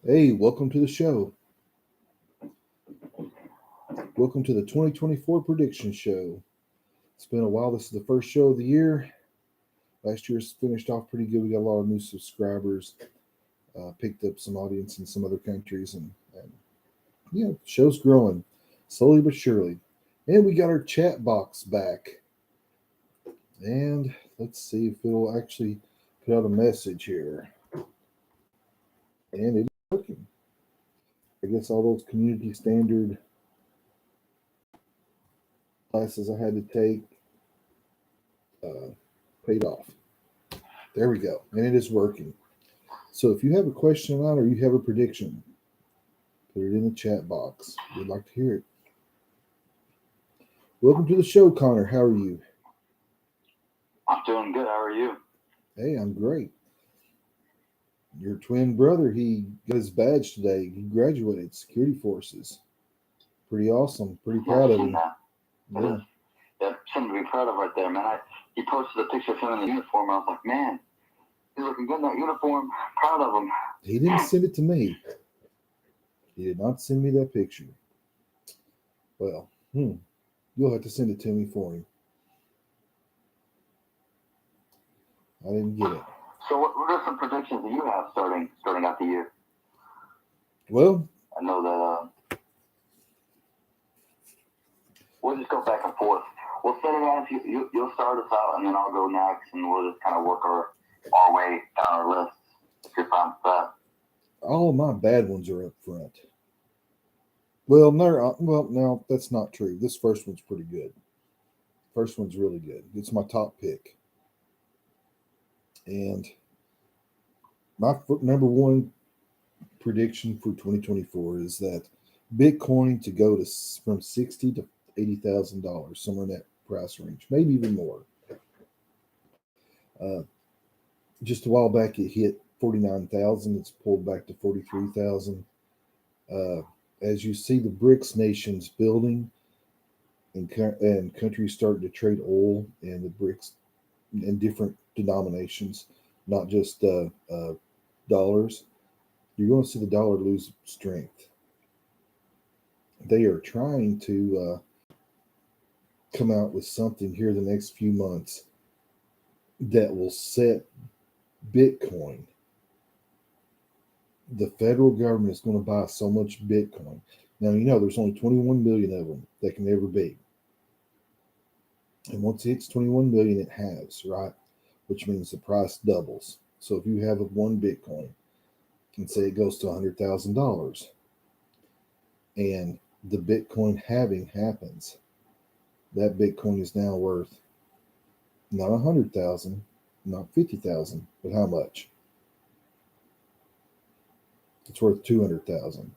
Hey, welcome to the show. Welcome to the 2024 Prediction Show. It's been a while. This is the first show of the year. Last year's finished off pretty good. We got a lot of new subscribers, picked up some audience in some other countries, and show's growing slowly but surely. And we got our chat box back. And let's see if it'll actually put out a message here. And it's working. I guess all those community standard classes I had to take uh, paid off. There we go. And it is working. So if you have a question on or you have a prediction, put it in the chat box. We'd like to hear it. Welcome to the show, Connor. How are you? I'm doing good. How are you? Hey, I'm great. Your twin brother, he got his badge today. He graduated security forces. Pretty awesome. Pretty Yeah, proud I've of seen him. that. That Yeah. is, that's something to be proud of right there, man. He posted a picture of him in the uniform. I was like, man, he's looking good in that uniform. Proud of him. He didn't send it to me. He did not send me that picture. Well, you'll have to send it to me for him. I didn't get it. So, what are some predictions that you have starting out the year? Well, I know that we'll just go back and forth. We'll set it as you'll start us out, and then I'll go next, and we'll just kind of work our way down our list. If you're fine with that. all of my bad ones are up front. Well, no, no, that's not true. This first one's pretty good. First one's really good. It's my top pick. And my number one prediction for 2024 is that Bitcoin to go to from 60 to $80,000, somewhere in that price range, maybe even more. Uh, just a while back, it hit 49,000. It's pulled back to 43,000. Uh, as you see the BRICS nations building and countries starting to trade oil and the BRICS in different denominations, not just dollars, you're going to see the dollar lose strength. They are trying to come out with something here the next few months that will set Bitcoin. The federal government is going to buy so much Bitcoin. Now, there's only 21 million of them that can ever be. And once it hits 21 million, it has, right? Which means the price doubles. So if you have one Bitcoin and say it goes to $100,000 and the Bitcoin halving happens, that Bitcoin is now worth not 100,000, not 50,000, but how much? It's worth 200,000.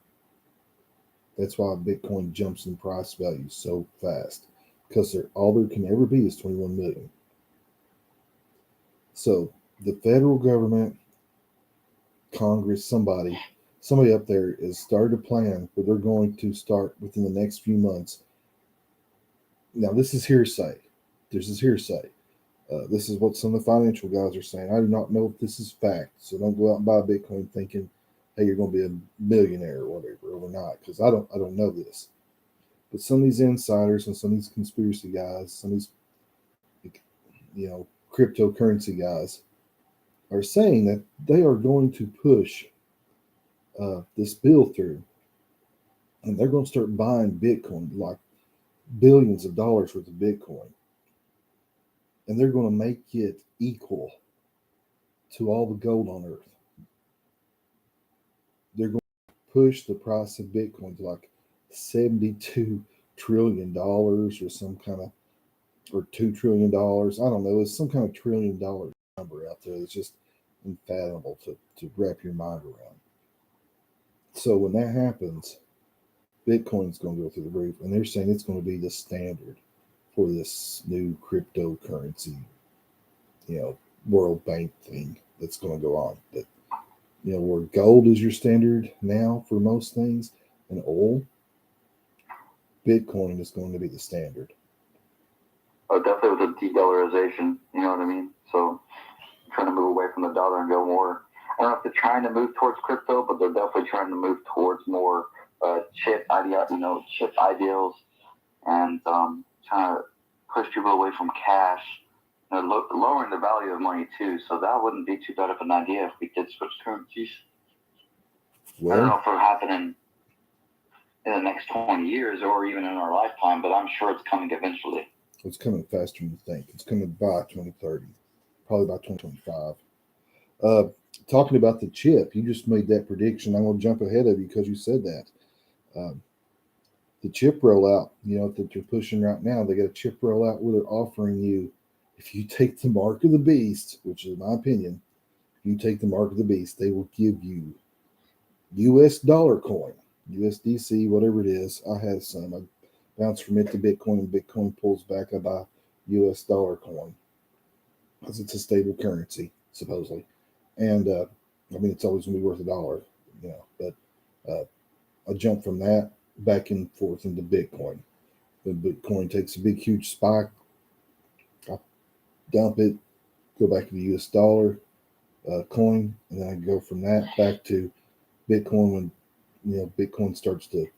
That's why Bitcoin jumps in price value so fast, because all there can ever be is 21 million. So the federal government, Congress, somebody up there is started a plan where they're going to start within the next few months. Now, this is hearsay. This is hearsay. This is what some of the financial guys are saying. I do not know if this is fact, so don't go out and buy Bitcoin thinking, "Hey, you're going to be a millionaire or whatever overnight," because I don't know this. But some of these insiders and some of these conspiracy guys, some of these cryptocurrency guys are saying that they are going to push this bill through, and they're going to start buying Bitcoin, like billions of dollars worth of Bitcoin, and they're going to make it equal to all the gold on Earth. They're going to push the price of Bitcoin to like $72 trillion or some kind of, or $2 trillion. I don't know. It's some kind of $1 trillion number out there that's just unfathomable to wrap your mind around. So when that happens, Bitcoin's going to go through the roof, and they're saying it's going to be the standard for this new cryptocurrency, World Bank thing that's going to go on. That where gold is your standard now for most things, and oil, Bitcoin is going to be the standard. Oh, definitely with the de-dollarization. You know what I mean? So trying to move away from the dollar and go more. don't know if they're trying to move towards crypto, but they're definitely trying to move towards more chip ideals, and trying to push people away from cash. Lowering the value of money too, so that wouldn't be too bad of an idea if we did switch currencies. Well, I don't know if it'll happen in the next 20 years or even in our lifetime, but I'm sure it's coming eventually. it's coming faster than you think. It's coming by 2030, probably by 2025. Talking about the chip, you just made that prediction. I'm going to jump ahead of you because you said that. The chip rollout, that they're pushing right now, they got a chip rollout where they're offering you, if you take the mark of the beast, which is my opinion, if you take the mark of the beast, they will give you US dollar coin, USDC, whatever it is. I have some. I bounce from it to Bitcoin, and Bitcoin pulls back. I buy US dollar coin because it's a stable currency, supposedly. And it's always going to be worth $1, but I jump from that back and forth into Bitcoin. When Bitcoin takes a big, huge spike, I dump it, go back to the US dollar coin, and then I go from that back to Bitcoin when Bitcoin starts to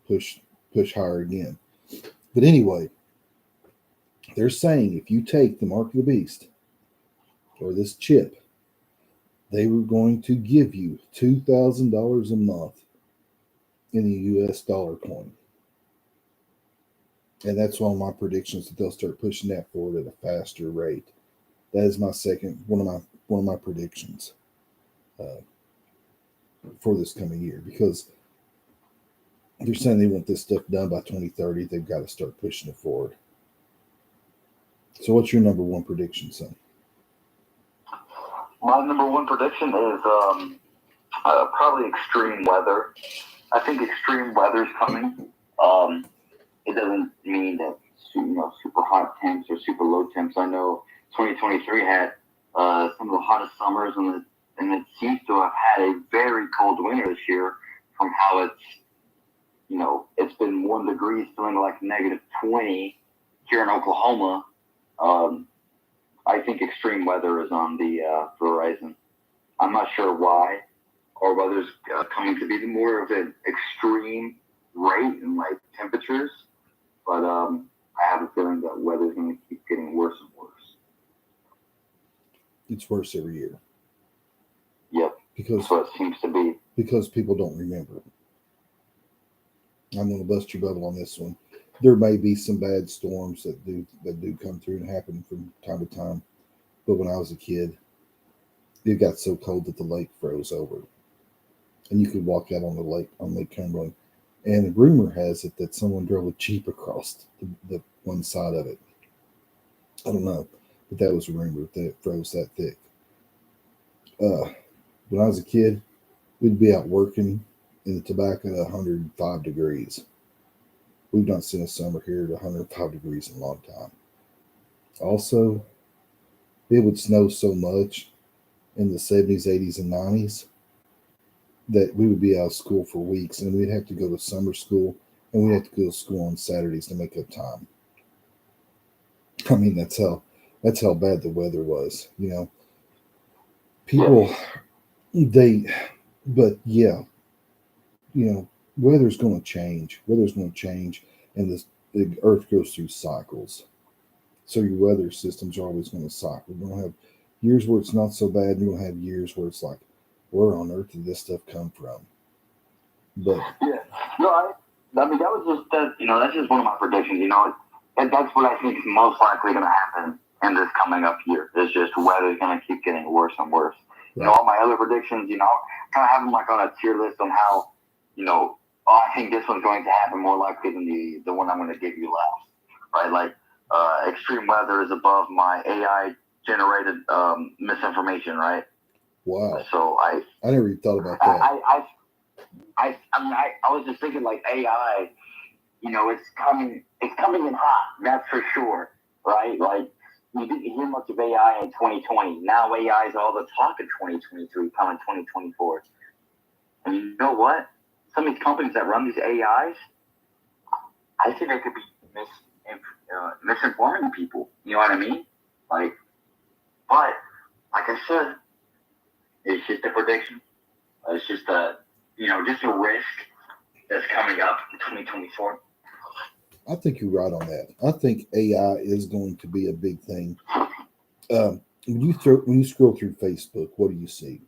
push higher again. But anyway, they're saying if you take the mark of the beast or this chip, they were going to give you $2,000 a month in the US dollar coin. And that's one of my predictions, that they'll start pushing that forward at a faster rate. That is one of my predictions for this coming year, because they're saying they want this stuff done by 2030. They've got to start pushing it forward. So what's your number one prediction, son? My number one prediction is probably extreme weather. I think extreme weather is coming. It doesn't mean that super hot temps or super low temps. I know 2023 had some of the hottest summers, and it seems to have had a very cold winter this year. From how it's been 1 degree, feeling like -20 here in Oklahoma. I think extreme weather is on the horizon. I'm not sure why, or whether it's coming to be more of an extreme rate in temperatures, but I have a feeling that weather's going to keep getting worse and worse. It's worse every year. Yep. That's what it seems to be. Because people don't remember. I'm going to bust your bubble on this one. There may be some bad storms that do come through and happen from time to time. But when I was a kid, it got so cold that the lake froze over. And you could walk out on Lake Cumberland. And the rumor has it that someone drove a Jeep across the one side of it. I don't know. But that was a rumor that it froze that thick. When I was a kid, we'd be out working in the tobacco at 105 degrees. We've not seen a summer here at 105 degrees in a long time. Also, it would snow so much in the 70s, 80s, and 90s that we would be out of school for weeks, and we'd have to go to summer school, and we'd have to go to school on Saturdays to make up time. I mean, that's how bad the weather was, People, weather's going to change. And the earth goes through cycles. So your weather systems are always going to cycle. You're going to have years where it's not so bad, and you're going to have years where it's like, where on earth did this stuff come from? But yeah, that was just that. That's just one of my predictions. And that's what I think is most likely going to happen in this coming up year. It's just weather's going to keep getting worse and worse. Right. All my other predictions, kind of have them on a tier list on how, I think this one's going to happen more likely than the one I'm going to give you last, right? Extreme weather is above my AI generated misinformation, right? Wow. So I never even thought about that. I was just thinking AI, it's coming in hot, that's for sure, right? We didn't hear much of AI in 2020. Now AI is all the talk in 2023, coming 2024. And you know what? Some of these companies that run these AIs, I think they could be misinforming people. You know what I mean? But like I said, It's just a prediction. It's just just a risk that's coming up in 2024. I think you're right on that. I think AI is going to be a big thing. When you scroll through Facebook, what do you see?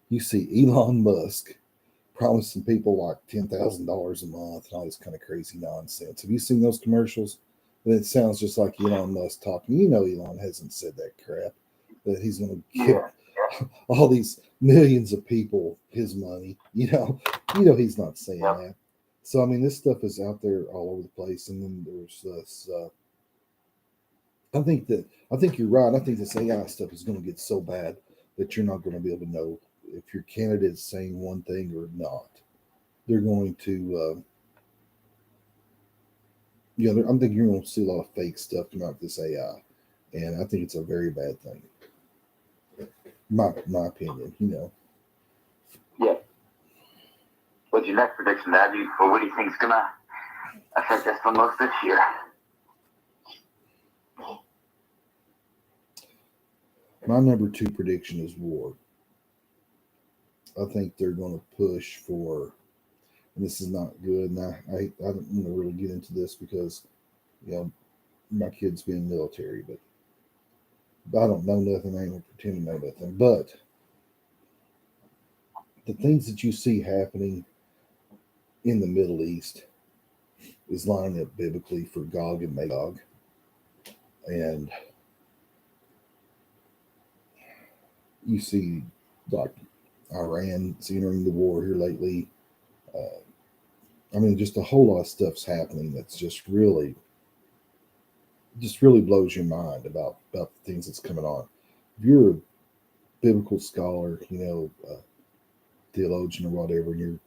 You see Elon Musk promising people like $10,000 a month and all this kind of crazy nonsense. Have you seen those commercials? And it sounds just like Elon Musk talking. You know, Elon hasn't said that crap, that he's going to give all these millions of people his money. He's not saying that. So I mean, this stuff is out there all over the place, and then there's this. I think you're right. I think this AI stuff is going to get so bad that you're not going to be able to know if your candidate is saying one thing or not. They're going to, I'm thinking you're going to see a lot of fake stuff come out of this AI, and I think it's a very bad thing. My opinion, Yeah. What's your next prediction, Daddy? Or what do you think is gonna affect us the most this year? My number 2 prediction is war. I think they're going to push for, and this is not good, and I don't want to really get into this because, my kids being military, but I don't know nothing. I ain't going to pretend to know nothing. But the things that you see happening in the Middle East is lining up biblically for Gog and Magog. And you see, like, Iran's entering the war here lately. Just a whole lot of stuff's happening that's just really blows your mind about the things that's coming on. If you're a biblical scholar, theologian or whatever, and you're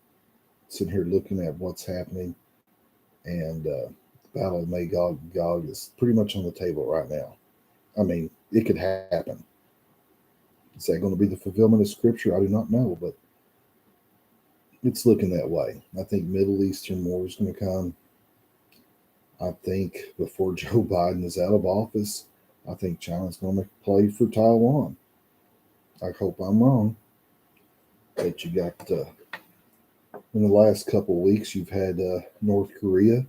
sitting here looking at what's happening, and the Battle of Magog and Gog is pretty much on the table right now. I mean, it could happen. Is that going to be the fulfillment of Scripture? I do not know, but it's looking that way. I think Middle Eastern war is going to come. I think before Joe Biden is out of office, I think China's going to make a play for Taiwan. I hope I'm wrong. But you got, in the last couple of weeks, you've had North Korea.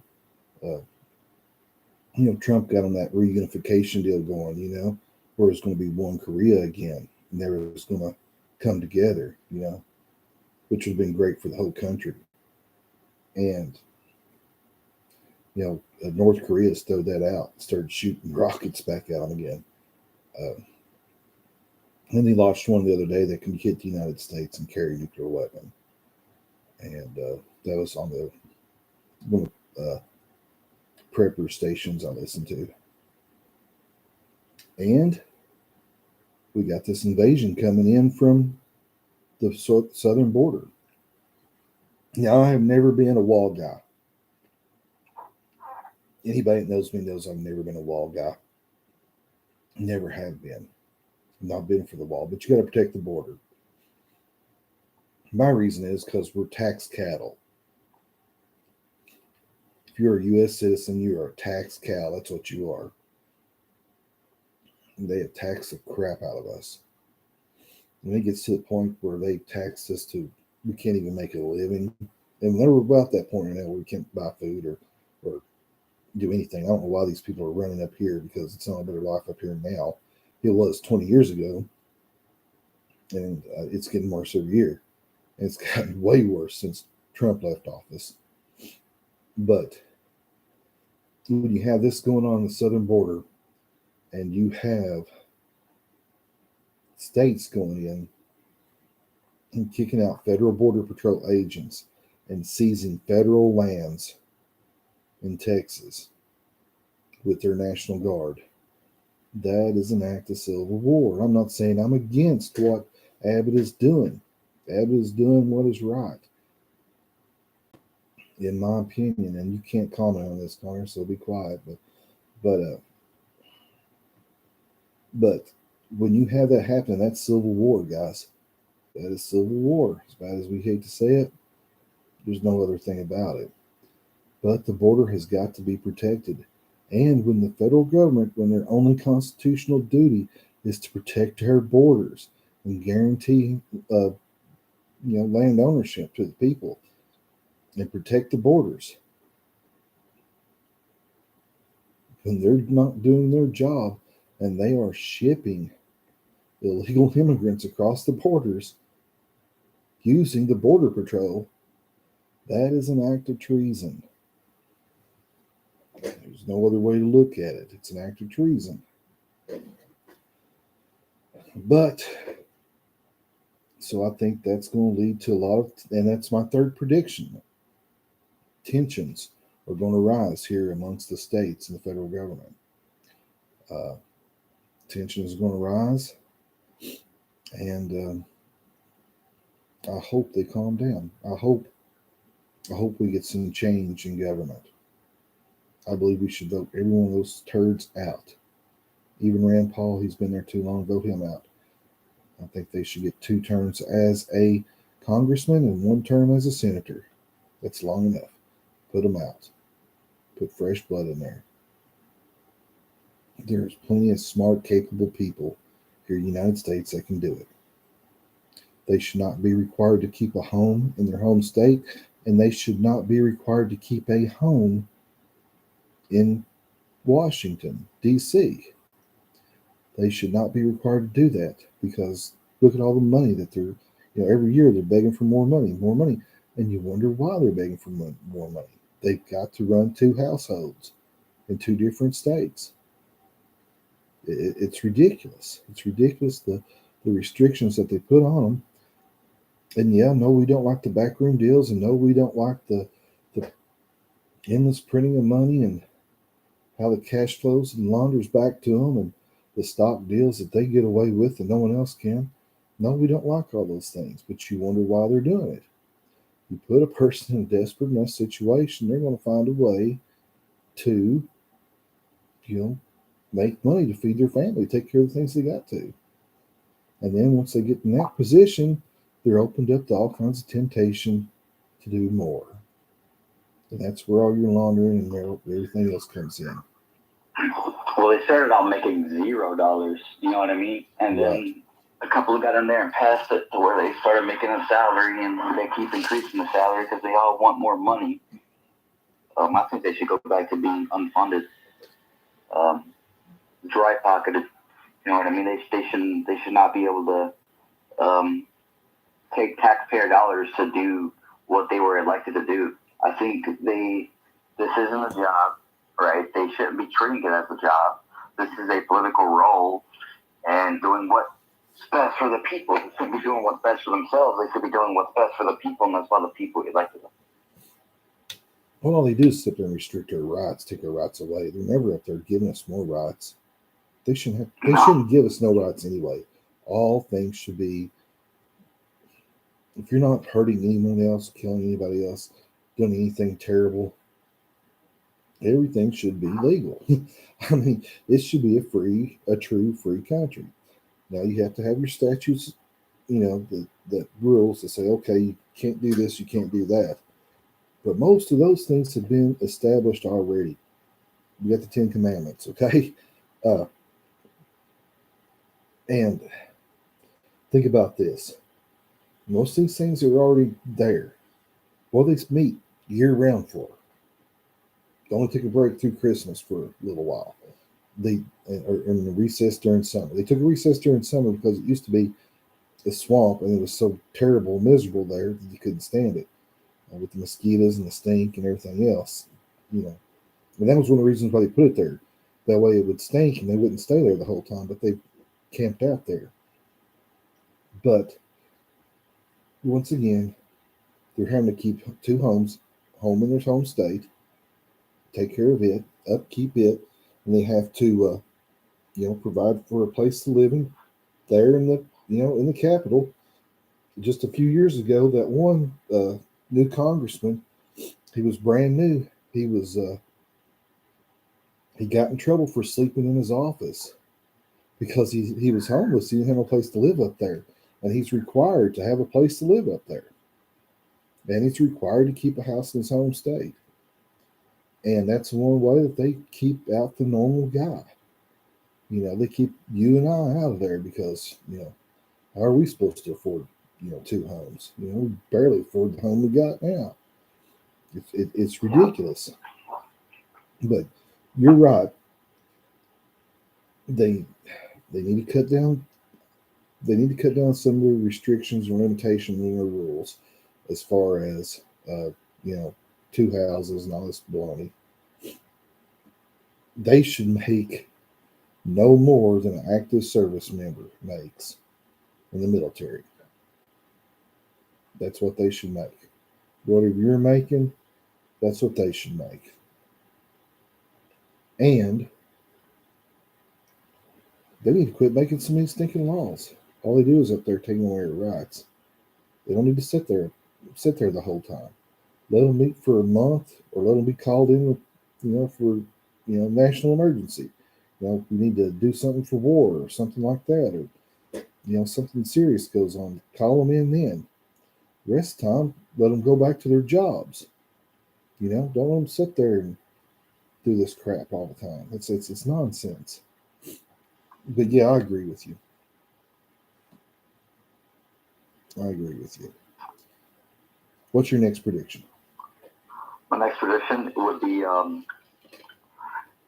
Trump got on that reunification deal going, where it's going to be one Korea again. And they was going to come together, which would have been great for the whole country. And, North Korea stowed that out, started shooting rockets back out again. And they launched one the other day that can hit the United States and carry a nuclear weapon. And that was on one of the prepper stations I listened to. And we got this invasion coming in from the southern border. Now, I have never been a wall guy. Anybody that knows me knows I've never been a wall guy. Never have been. Not been for the wall, but you got to protect the border. My reason is because we're tax cattle. If you're a U.S. citizen, you are a tax cow. That's what you are. And they have taxed the crap out of us. When it gets to the point where they tax us to, we can't even make a living. And we're about that point now where we can't buy food or do anything. I don't know why these people are running up here, because it's not a better life up here now. It was 20 years ago. And it's getting worse every year. And it's gotten way worse since Trump left office. But when you have this going on the southern border, and you have states going in and kicking out federal border patrol agents and seizing federal lands in Texas with their National Guard, that is an act of civil war. I'm not saying I'm against what Abbott is doing. Abbott is doing what is right, in my opinion. And you can't comment on this, Connor, so be quiet. But when you have that happen, that's civil war, guys. That is civil war. As bad as we hate to say it, there's no other thing about it. But the border has got to be protected. And when the federal government, when their only constitutional duty is to protect our borders, and guarantee land ownership to the people and protect the borders. When they're not doing their job and they are shipping illegal immigrants across the borders using the border patrol, that is an act of treason. There's no other way to look at it. It's an act of treason. But so I think that's going to lead to a lot of, and that's my third prediction. Tensions are going to rise here amongst the states and the federal government. Uh, tension is going to rise, and I hope they calm down. I hope we get some change in government. I believe we should vote every one of those turds out. Even Rand Paul, he's been there too long. Vote him out. I think they should get 2 terms as a congressman and 1 term as a senator. That's long enough. Put them out. Put fresh blood in there. There's plenty of smart, capable people here in the United States that can do it. They should not be required to keep a home in their home state, and they should not be required to keep a home in Washington, D.C. They should not be required to do that because look at all the money that every year they're begging for more money. And you wonder why they're begging for more money. They've got to run 2 households in 2 different states. It's ridiculous. It's ridiculous the restrictions that they put on them. And yeah, no, we don't like the backroom deals, and no, we don't like the endless printing of money and how the cash flows and launders back to them and the stock deals that they get away with and no one else can. No, we don't like all those things, but you wonder why they're doing it. You put a person in a desperate enough situation, they're going to find a way to, make money to feed their family, take care of the things they got to. And then once they get in that position, they're opened up to all kinds of temptation to do more. And that's where all your laundering and everything else comes in. Well, they started out making $0, you know what I mean? And then a couple got in there and passed it to where they started making a salary, and they keep increasing the salary because they all want more money. I think they should go back to being unfunded, dry pocketed. You know what I mean? They should not be able to take taxpayer dollars to do what they were elected to do. I think this isn't a job, right? They shouldn't be treating it as a job. This is a political role, and doing what's best for the people. They shouldn't be doing what's best for themselves. They should be doing what's best for the people, and that's why the people elected them. Well, all they do is sit there and restrict our rights, take our rights away. They're never up there giving us more rights. They shouldn't give us no rights anyway. All things should be, if you're not hurting anyone else, killing anybody else, doing anything terrible, everything should be legal. I mean, it should be a true free country. Now you have to have your statutes, the rules that say, okay, you can't do this, you can't do that. But most of those things have been established already. You got the 10 Commandments, okay? And think about this. Most of these things are already there. What do they meet year round for? They only take a break through Christmas for a little while. They are in the recess during summer. They took a recess during summer because it used to be a swamp and it was so terrible and miserable there that you couldn't stand it. With the mosquitoes and the stink and everything else, And that was one of the reasons why they put it there. That way it would stink and they wouldn't stay there the whole time, but they camped out there. But once again, they're having to keep 2 homes, home in their home state, take care of it, upkeep it, and they have to, provide for a place to live in there in the capital. Just a few years ago, that one new congressman, he was brand new. He got in trouble for sleeping in his office because he was homeless. He didn't have a place to live up there, and he's required to have a place to live up there, and he's required to keep a house in his home state. And that's one way that they keep out the normal guy. They keep you and I out of there because How are we supposed to afford, 2 homes? We barely afford the home we got now. It's ridiculous. But you're right. They they need to cut down. They need to cut down some of the restrictions and limitations in their rules, as far as you know, 2 houses and all this baloney. They should make no more than an active service member makes in the military. That's what they should make. Whatever you're making, that's what they should make. And they need to quit making so many stinking laws. All they do is up there taking away your rights. They don't need to sit there the whole time. Let them meet for a month, or let them be called in, for national emergency. We need to do something for war or something like that, or something serious goes on. Call them in then. The rest of the time, let them go back to their jobs. Don't let them sit there and do this crap all the time. It's nonsense. But yeah, I agree with you. I agree with you. What's your next prediction? My next prediction would be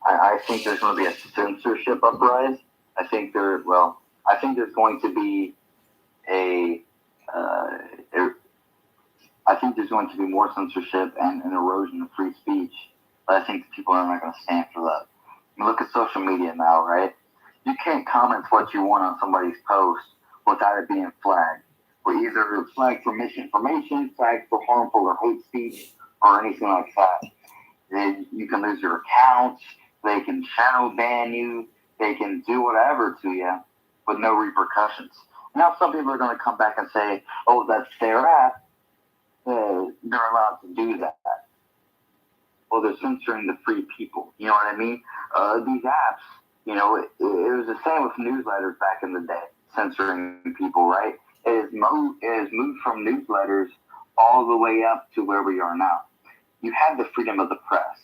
I think there's going to be a censorship uprise. I think there's going to be I think there's going to be more censorship and an erosion of free speech. But I think people are not going to stand for that. You look at social media now, right? You can't comment what you want on somebody's post without it being flagged. Or either flagged for misinformation, flagged for harmful or hate speech, or anything like that. Then you can lose your accounts. They can shadow ban you. They can do whatever to you with no repercussions. Now, some people are going to come back and say, oh, that's their app. They're allowed to do that. Well, they're censoring the free people. You know what I mean? These apps, it was the same with newsletters back in the day, censoring people, right? It has moved from newsletters all the way up to where we are now. You have the freedom of the press.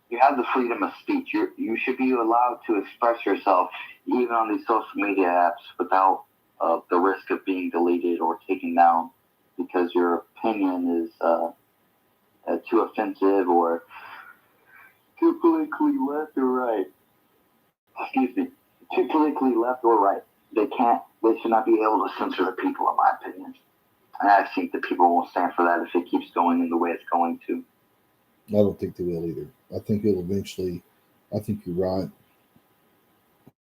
You have the freedom of speech. You should be allowed to express yourself even on these social media apps without the risk of being deleted or taken down because your opinion is too offensive or too politically left or right. Excuse me. Too politically left or right. They should not be able to censor the people, in my opinion. And I think that people won't stand for that if it keeps going in the way it's going to. I don't think they will either. I think it'll eventually. I think you're right,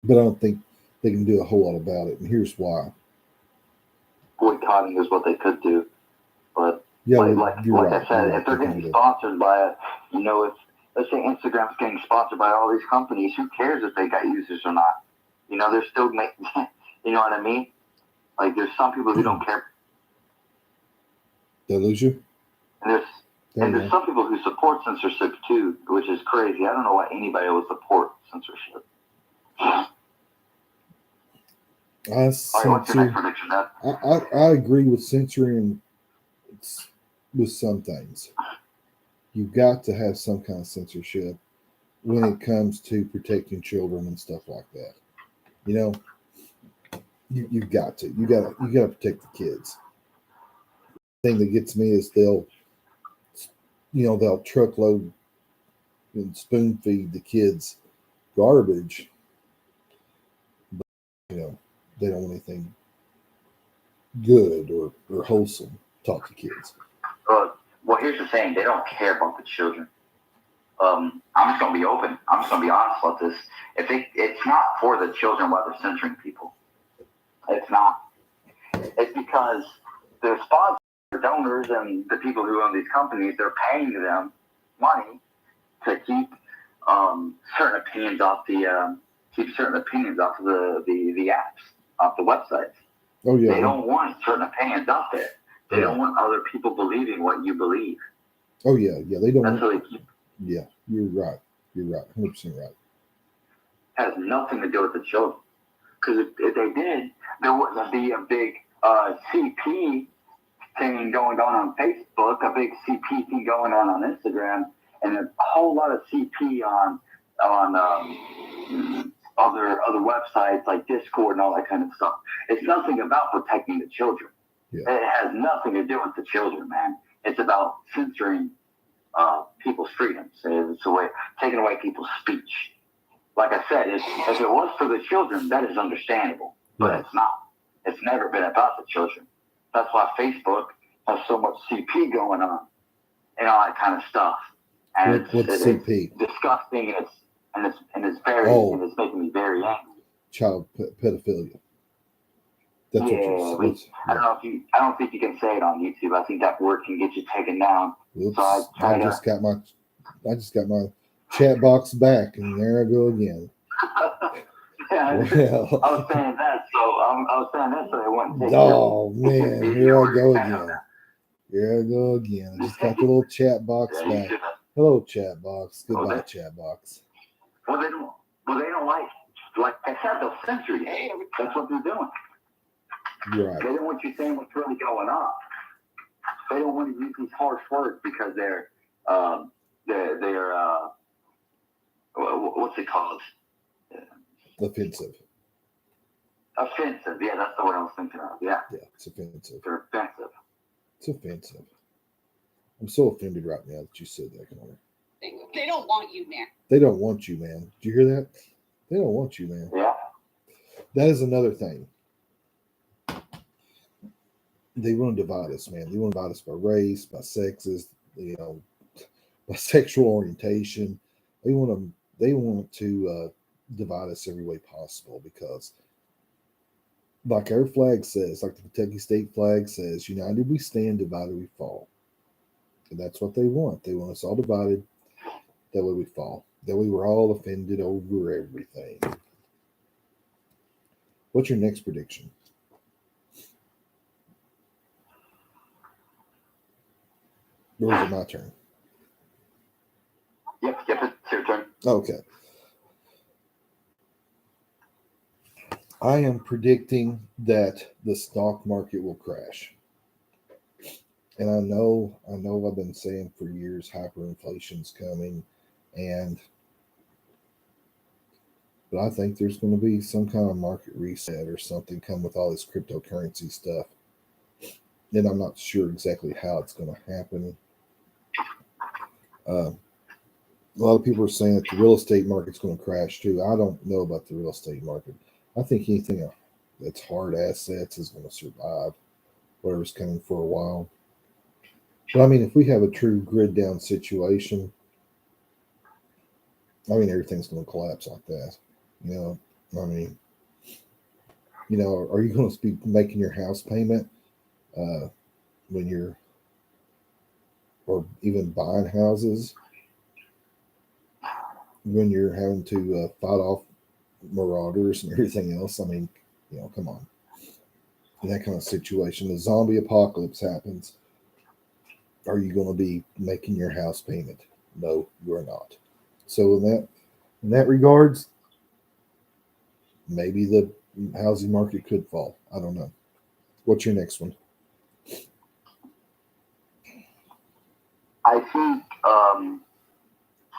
but I don't think they can do a whole lot about it. And here's why. Boycotting is what they could do, but yeah, like right. I said, if they're getting sponsored by it, if let's say Instagram's getting sponsored by all these companies, who cares if they got users or not? They're still making. You know what I mean? Like there's some people who don't care. Did I lose you? And there's some people who support censorship too, which is crazy. I don't know why anybody would support censorship. What's your next prediction, Dad? I agree with censoring with some things. You've got to have some kind of censorship when it comes to protecting children and stuff like that. You've got to. You got to protect the kids. The thing that gets me is they'll truckload and spoon feed the kids garbage, but they don't want anything good or wholesome taught to kids. Well, here's the thing: they don't care about the children. I'm just gonna be open. I'm just gonna be honest about this. It's not for the children why they're censoring people. It's not. It's because the sponsors, donors, and the people who own these companies, they're paying them money to keep certain opinions off the apps, off the websites. Oh yeah. They don't want certain opinions out there. They don't want other people believing what you believe. Oh yeah, they don't. That's how they keep. Yeah, you're right. You're right. 100% right. Has nothing to do with the children. Because if they did, there wouldn't be a big CP thing going on Facebook, a big CP thing going on Instagram, and a whole lot of CP on other websites like Discord and all that kind of stuff. It's nothing about protecting the children. Yeah. It has nothing to do with the children, man. It's about censoring people's freedoms. It's a way taking away people's speech. Like I said, if it was for the children, that is understandable, but Yeah. it's not. It's never been about the children. That's why Facebook has so much CP going on and all that kind of stuff. And What's CP? It's disgusting, and it's very and it's making me very angry. Child pedophilia. That's I don't think you can say it on YouTube. I think that word can get you taken down. Oops, so I just got my chat box back, and there I go again. Yeah, well, I was saying that, so they wouldn't take oh man, here I go again. Here I go again. I just got the little chat box back. Hello, chat box. Goodbye, chat box. Well, they don't like I said, they'll censor you. That's what they're doing. Right. They don't want you saying what's really going on. They don't want to use these harsh words because they're what's it called? Offensive. Offensive. Yeah, that's the word I was thinking of. Yeah. Yeah, it's offensive. They're offensive. It's offensive. I'm so offended right now that you said that, Connor. They don't want you, man. They don't want you, man. Did you hear that? They don't want you, man. Yeah. That is another thing. They want to divide us, man. They want to divide us by race, by sexes, by sexual orientation. They want to divide us every way possible because, like our flag says, like the Kentucky state flag says, united we stand, divided we fall. And that's what they want. They want us all divided. That way we fall. That way we're all offended over everything. What's your next prediction? Or is it my turn? Yep, it's your turn. Okay. I am predicting that the stock market will crash. And I know I've been saying for years hyperinflation's coming, but I think there's going to be some kind of market reset or something come with all this cryptocurrency stuff. And I'm not sure exactly how it's going to happen. A lot of people are saying that the real estate market's going to crash too. I don't know about the real estate market. I think anything that's hard assets is going to survive whatever's coming for a while. But I mean, if we have a true grid down situation, I mean, everything's going to collapse like that. I mean, are you going to be making your house payment when you're, or even buying houses when you're having to fight off marauders and everything else? I mean, come on. In that kind of situation, the zombie apocalypse happens. Are you going to be making your house payment? No, you are not. So in that regards, maybe the housing market could fall. I don't know. What's your next one? I think,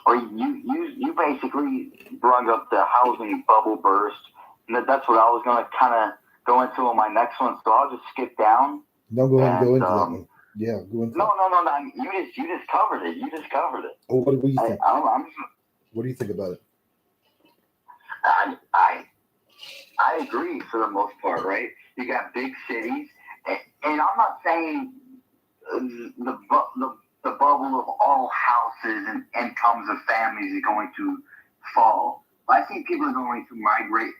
or you basically brought up the housing bubble burst, and that's what I was going to kind of go into on my next one. So I'll just skip down. No, go ahead and go into that one. Yeah, go into No. You just covered it. You just covered it. Oh, what do you think? What do you think about it? I agree for the most part, right? You got big cities, and I'm not saying the bubble of all houses and incomes of families is going to fall. But I think people are going to migrate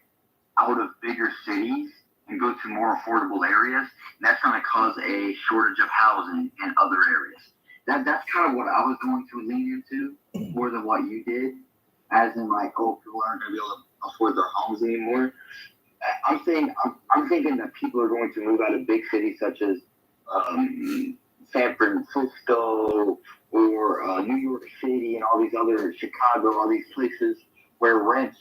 out of bigger cities and go to more affordable areas. And that's going to cause a shortage of housing in other areas. That's kind of what I was going to lean into more than what you did, as in like, people aren't going to be able to afford their homes anymore. I'm thinking that people are going to move out of big cities such as San Francisco or New York City and all these other, Chicago, all these places where rent's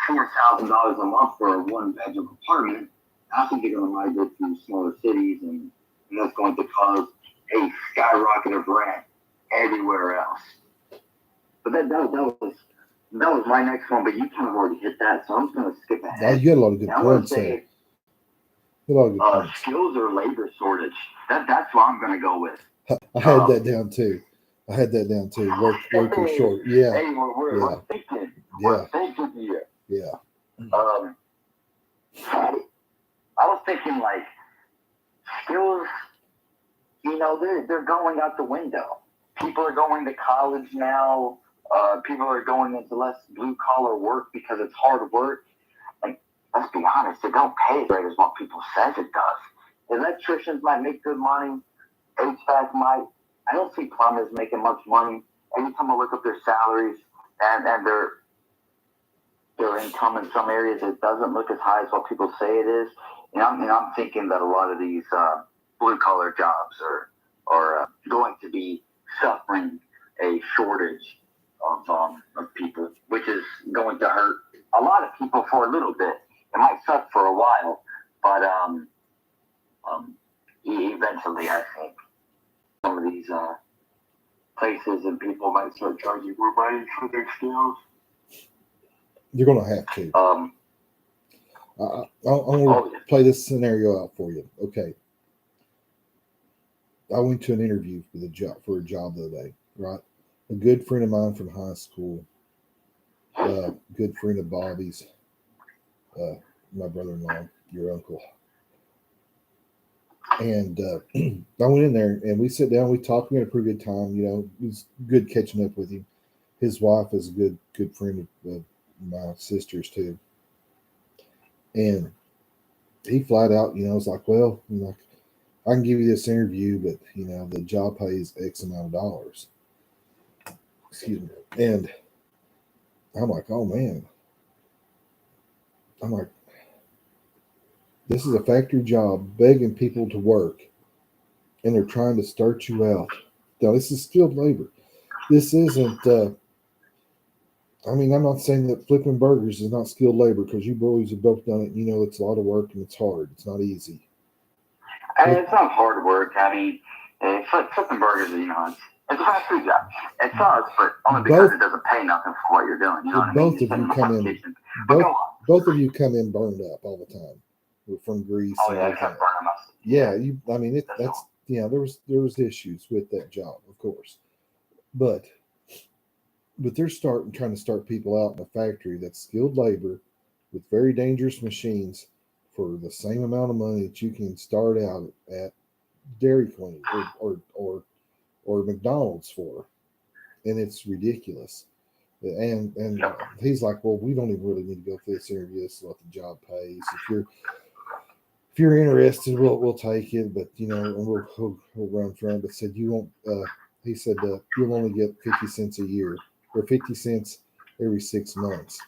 $4,000 a month for a one-bedroom apartment. I think they're going to migrate to smaller cities, and that's going to cause a skyrocket of rent everywhere else. But that was that was my next one, but you kind of already hit that, so I'm just going to skip Now, ahead. you got a lot of good And I'm going to points there. say A lot of good points. skills or labor shortage. That's what I'm going to go with. I had that down too. Worker short. Yeah. Hey, we're thinking. Yeah. We're thinking here. Yeah. I was thinking like skills. You know, they're going out the window. People are going to college now. People are going into less blue collar work because it's hard work. Like, let's be honest, it don't pay as great as what people says it does. Electricians might make good money. HVAC might. I don't see plumbers making much money. Every time I look up their salaries and their income in some areas, it doesn't look as high as what people say it is. And I'm thinking that a lot of these blue collar jobs are going to be suffering a shortage of people, which is going to hurt a lot of people for a little bit. It might suck for a while, but eventually, I think some of these places and people might start charging more money for their skills. You're going to have to. I'm going to play this scenario out for you. Okay. I went to an interview for a job the other day, right? A good friend of mine from high school, good friend of Bobby's, my brother-in-law, your uncle. And I went in there and we sat down, we talked, we had a pretty good time. You know, it was good catching up with him. His wife is a good friend of my sister's too. And he flat out, you know, was like, well, you know, I can give you this interview, but you know, the job pays X amount of dollars. Excuse me. And I'm like, oh man. I'm like, this is a factory job begging people to work, and they're trying to start you out. Now, this is skilled labor. This isn't, I mean, I'm not saying that flipping burgers is not skilled labor because you boys have both done it. You know, it's a lot of work and it's hard. It's not easy. And it's not hard work. I mean, flipping burgers, you know, it's a fast food job. It sucks, but only because it doesn't pay nothing for what you're doing. You know what I mean? Both of you come in burned up all the time. We're from Greece. Oh yeah, I kept burning myself. Yeah, I mean, that's yeah. There was issues with that job, of course, but they're trying to start people out in a factory that's skilled labor with very dangerous machines for the same amount of money that you can start out at Dairy Queen or McDonald's for, and it's ridiculous. And he's like, well, we don't even really need to go through this interview. This is what the job pays. If you're interested, we'll take it, but you know, and we'll run from it. But said you won't. He said you'll only get 50 cents a year or 50 cents every 6 months.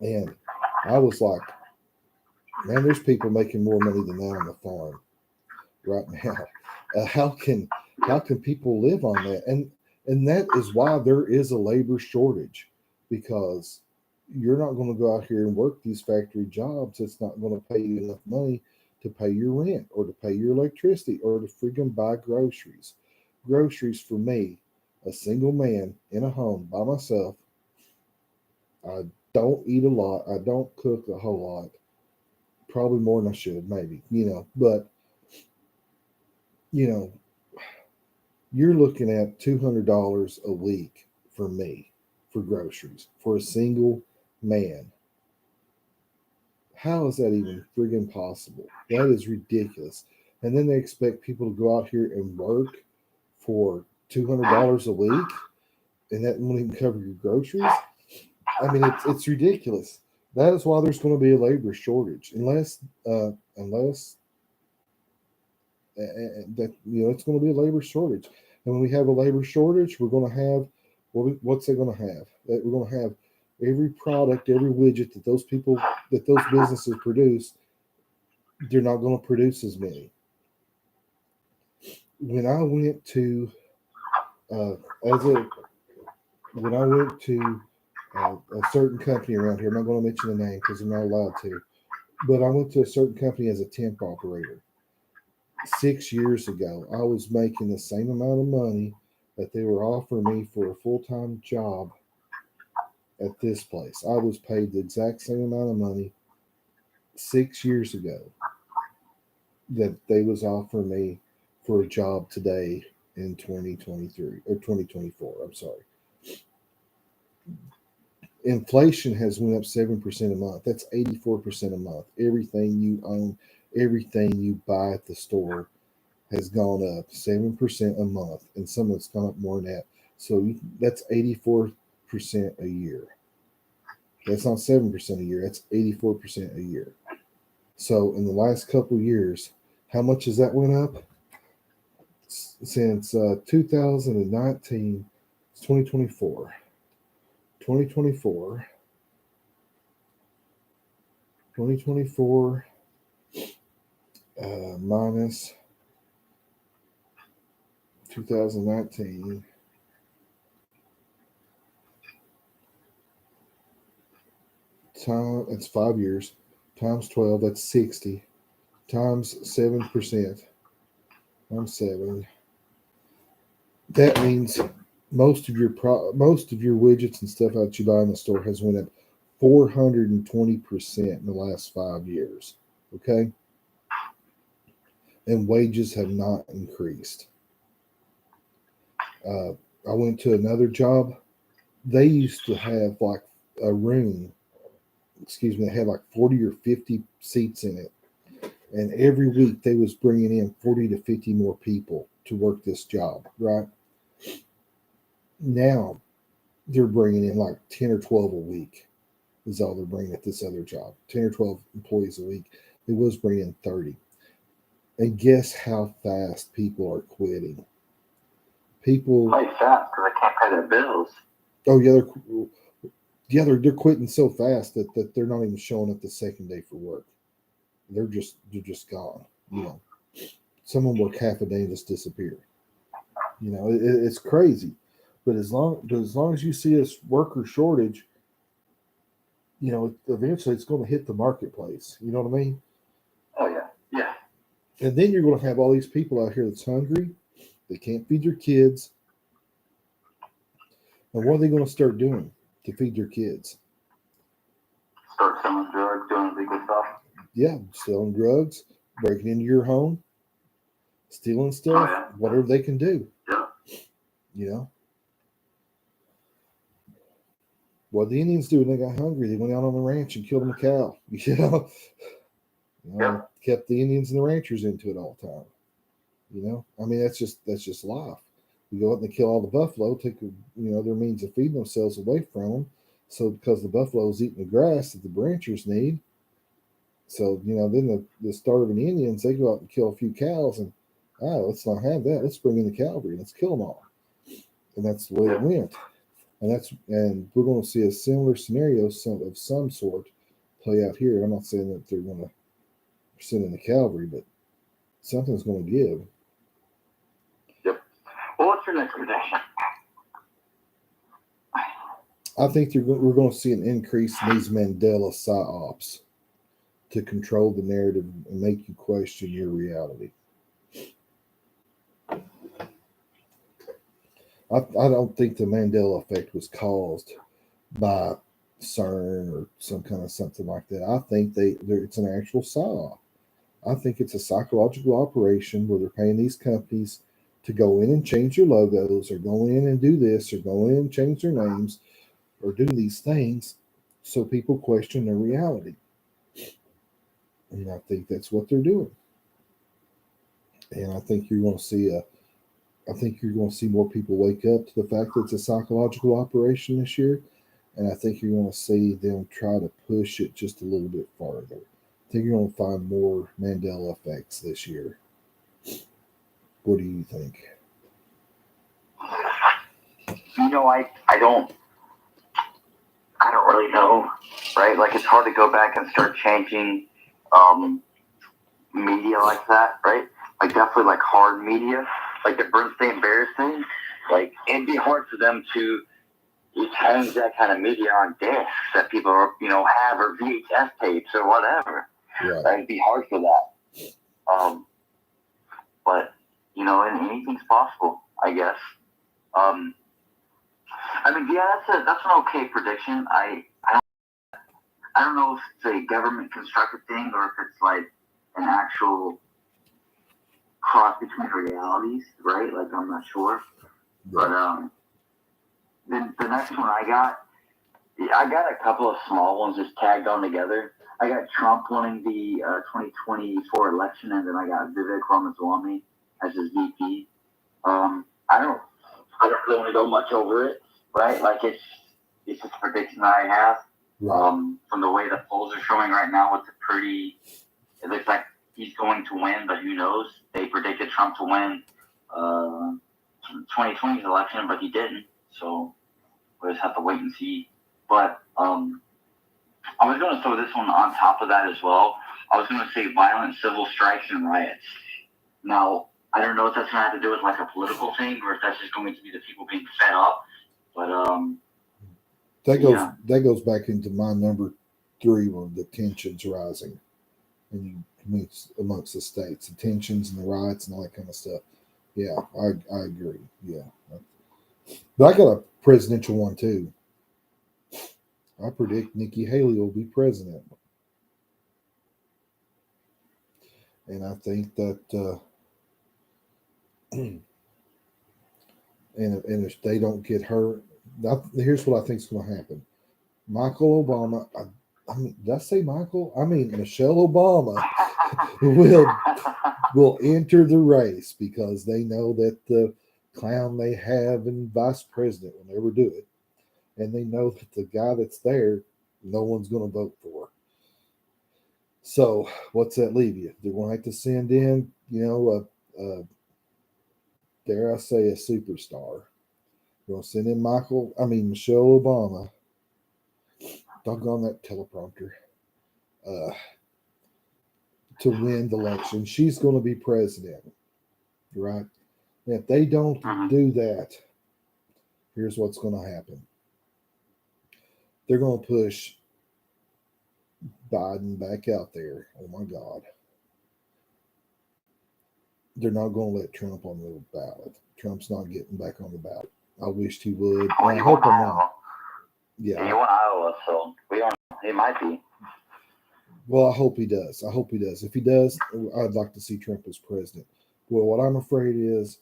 And I was like, man, there's people making more money than that on the farm right now. How can people live on that? And that is why there is a labor shortage, because you're not going to go out here and work these factory jobs. It's not going to pay you enough money to pay your rent or to pay your electricity or to freaking buy groceries. Groceries for me, a single man in a home by myself. I don't eat a lot. I don't cook a whole lot. Probably more than I should, maybe, you know, but you know, you're looking at $200 a week for me for groceries for a single man. How is that even friggin' possible? That is ridiculous. And then they expect people to go out here and work for $200 a week, and that won't even cover your groceries. I mean, it's ridiculous. That is why there's going to be a labor shortage, unless that you know it's going to be a labor shortage. And when we have a labor shortage, we're going to have what's it going to have? That we're going to have every product, every widget that those businesses produce. They're not going to produce as many. When I went to a certain company around here, I'm not going to mention the name because I'm not allowed to, but I went to a certain company as a temp operator. 6 years ago, I was making the same amount of money that they were offering me for a full-time job at this place. I was paid the exact same amount of money 6 years ago that they was offering me for a job today in 2023 or 2024. I'm sorry. Inflation has went up 7% a month. That's 84% a month. Everything you own, everything you buy at the store has gone up 7% a month, and some of it's gone up more than that. So that's 84% a year. That's not 7% a year. That's 84% a year. So in the last couple of years, how much has that went up? Since 2019, it's 2024. 2024 minus 2019 time, it's 5 years, times 12, that's 60, times 7%, times 7. That means most of your widgets and stuff that you buy in the store has went up 420% in the last 5 years. Okay, and wages have not increased. I went to another job. They used to have like a room, they had like 40 or 50 seats in it. And every week they was bringing in 40 to 50 more people to work this job, right? Now they're bringing in like 10 or 12 a week is all they're bringing at this other job. 10 or 12 employees a week. It was bringing in 30. And guess how fast people are quitting? People. Quite fast because they can't pay their bills. Oh yeah, they're quitting so fast that they're not even showing up the second day for work. They're just gone. You know, someone work half a day and just disappear. You know, it's crazy. But as long as you see this worker shortage, you know, eventually it's going to hit the marketplace. You know what I mean? Oh yeah, yeah. And then you're going to have all these people out here that's hungry. They can't feed their kids. And what are they going to start doing to feed their kids? Start selling drugs, doing illegal stuff. Yeah, selling drugs, breaking into your home, stealing stuff, whatever they can do. Yeah. You know? What the Indians do when they got hungry, they went out on the ranch and killed them a cow. Kept the Indians and the ranchers into it all the time. You know, I mean that's just life. You go out and they kill all the buffalo, take their means of feeding themselves away from them. So because the buffalo's eating the grass that the ranchers need, so then the starving Indians, they go out and kill a few cows and let's not have that. Let's bring in the cavalry. Let's kill them all. And that's the way it went. And we're going to see a similar scenario of some sort play out here. I'm not saying that they're going to send in the cavalry, but something's going to give. Yep. Well, what's your next prediction? I think we're going to see an increase in these Mandela psyops to control the narrative and make you question your reality. I don't think the Mandela effect was caused by CERN or some kind of something like that. I think it's an actual psyop. I think it's a psychological operation where they're paying these companies to go in and change their logos or go in and do this or go in and change their names or do these things so people question their reality. And I think that's what they're doing. And I think you're going to see more people wake up to the fact that it's a psychological operation this year. And I think you're going to see them try to push it just a little bit farther. I think you're going to find more Mandela effects this year. What do you think? I don't really know, right? Like it's hard to go back and start changing media like that, right? Like definitely like hard media, like the Bernstein Bears thing. Like it'd be hard for them to change that kind of media on discs that people have or VHS tapes or whatever. Right. It'd be hard for that. But anything's possible, I guess. I mean, yeah, that's an okay prediction. I don't know if it's a government constructed thing or if it's like an actual cross between realities, right? Like I'm not sure. But then the next one I got a couple of small ones just tagged on together. I got Trump winning the 2024 election, and then I got Vivek Ramaswamy as his VP. I don't really know much over it, right? Like it's just a prediction I have. Right. From the way the polls are showing right now, it looks like he's going to win, but who knows? They predicted Trump to win 2020's election, but he didn't. So we'll just have to wait and see. But I was going to throw this one on top of that as well. I was going to say violent civil strikes and riots. Now, I don't know if that's going to have to do with like a political thing or if that's just going to be the people being fed up. But that goes back into my number 3 when the tensions rising and amongst the states, the tensions and the riots and all that kind of stuff. Yeah, I agree. Yeah, but I got a presidential one too. I predict Nikki Haley will be president, and I think that and if they don't get her, here's what I think is going to happen. Michael Obama, I mean, did I say Michael? I mean, Michelle Obama will enter the race because they know that the clown they have in vice president will never do it. And they know that the guy that's there, no one's going to vote for. So what's that leave you? They're going to have to send in, dare I say, a superstar. They're going to send in Michelle Obama. Doggone that teleprompter. To win the election. She's going to be president. Right? And if they don't do that, here's what's going to happen. They're going to push Biden back out there. Oh my God. They're not going to let Trump on the ballot. Trump's not getting back on the ballot. I wished he would. I hope I'm not. Yeah. He won Iowa, so we don't know. He might be. Well, I hope he does. If he does, I'd like to see Trump as president. Well, what I'm afraid is,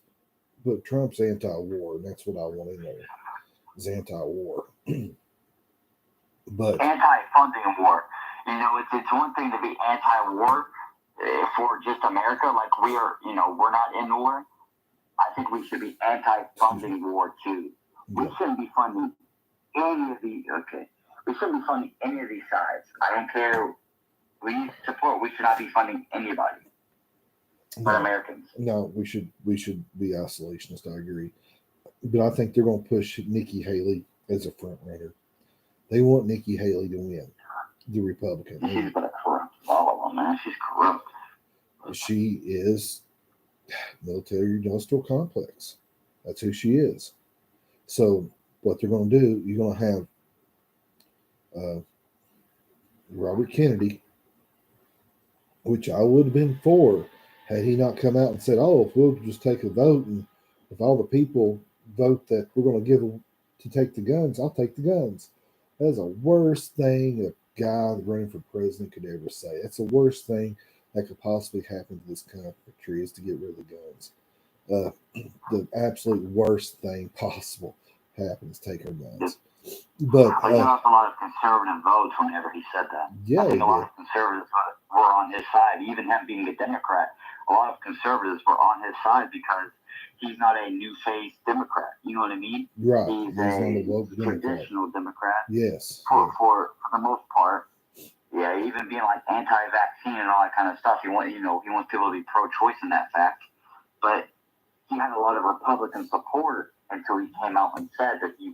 but Trump's anti-war, and that's what I want to know. Is anti-war. But anti-funding war. It's one thing to be anti-war for just America, like we are, we're not in war. I think we should be anti-funding war too. We shouldn't be funding any of the we shouldn't be funding any of these sides. I don't care who you support, we should not be funding anybody. But Americans. No, we should be isolationist, I agree. But I think they're gonna push Nikki Haley as a front runner. They want Nikki Haley to win. The Republican. She's got a corrupt all of them, man. She's corrupt. She is military industrial complex. That's who she is. So what they're going to do, you're going to have Robert Kennedy, which I would have been for had he not come out and said, "Oh, if we'll just take a vote, and if all the people vote that we're going to give them to take the guns, I'll take the guns." That's the worst thing a guy running for president could ever say. That's the worst thing that could possibly happen to this country is to get rid of the guns. The absolute worst thing possible happens, take our guns. But he lost a lot of conservative votes whenever he said that. Yeah, I think a lot of conservatives were on his side, even him being a Democrat. A lot of conservatives were on his side because he's not a new-faced Democrat. You know what I mean? Right. He's a traditional Democrat. Yes. For the most part. Yeah, even being like anti-vaccine and all that kind of stuff. He wants people to be pro-choice in that fact. But he had a lot of Republican support until he came out and said that he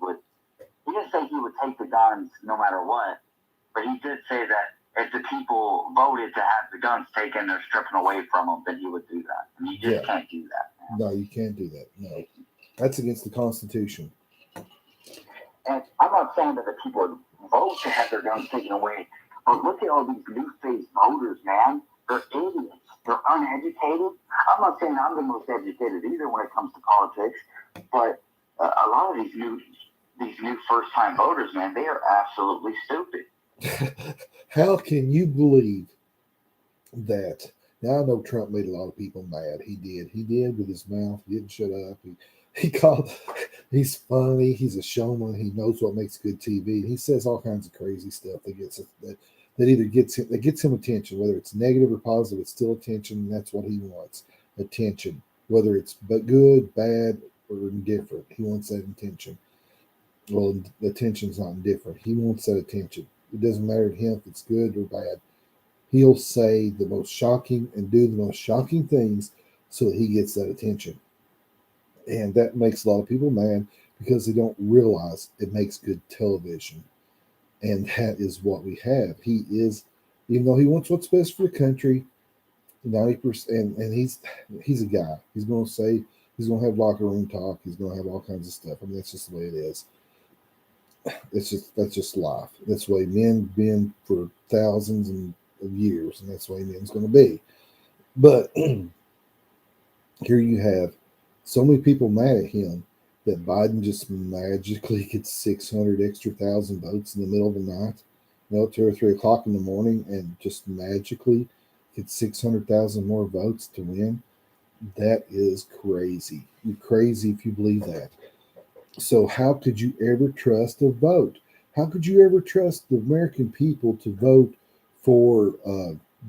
didn't say he would take the guns no matter what, but he did say that if the people voted to have the guns taken or stripping away from them, then he would do that. And you just can't do that. Man. No, you can't do that. No. That's against the Constitution. And I'm not saying that the people would vote to have their guns taken away, but look at all these new-faced voters, man. They're idiots. They're uneducated. I'm not saying I'm the most educated either when it comes to politics, but a lot of these these new first-time voters, man, they are absolutely stupid. How can you believe that? Now I know Trump made a lot of people mad. He did. He did with his mouth. He didn't shut up. He called. He's funny. He's a showman. He knows what makes good TV. He says all kinds of crazy stuff that either gets him attention, whether it's negative or positive. It's still attention. And that's what he wants. Attention, whether it's but good, bad, or indifferent. He wants that attention. Well, the attention's not indifferent. He wants that attention. It doesn't matter to him if it's good or bad. He'll say the most shocking and do the most shocking things so that he gets that attention. And that makes a lot of people mad because they don't realize it makes good television. And that is what we have. He is, even though he wants what's best for the country, 90%, and he's a guy. He's going to say, he's going to have locker room talk. He's going to have all kinds of stuff. I mean, that's just the way it is. That's just life. That's the way men been for thousands of years, and that's the way men's going to be. But here you have so many people mad at him that Biden just magically gets 600 extra thousand votes in the middle of the night, 2 or 3 o'clock in the morning, and just magically gets 600,000 more votes to win. That is crazy. You're crazy if you believe that. So how could you ever trust a vote? How could you ever trust the American people to vote for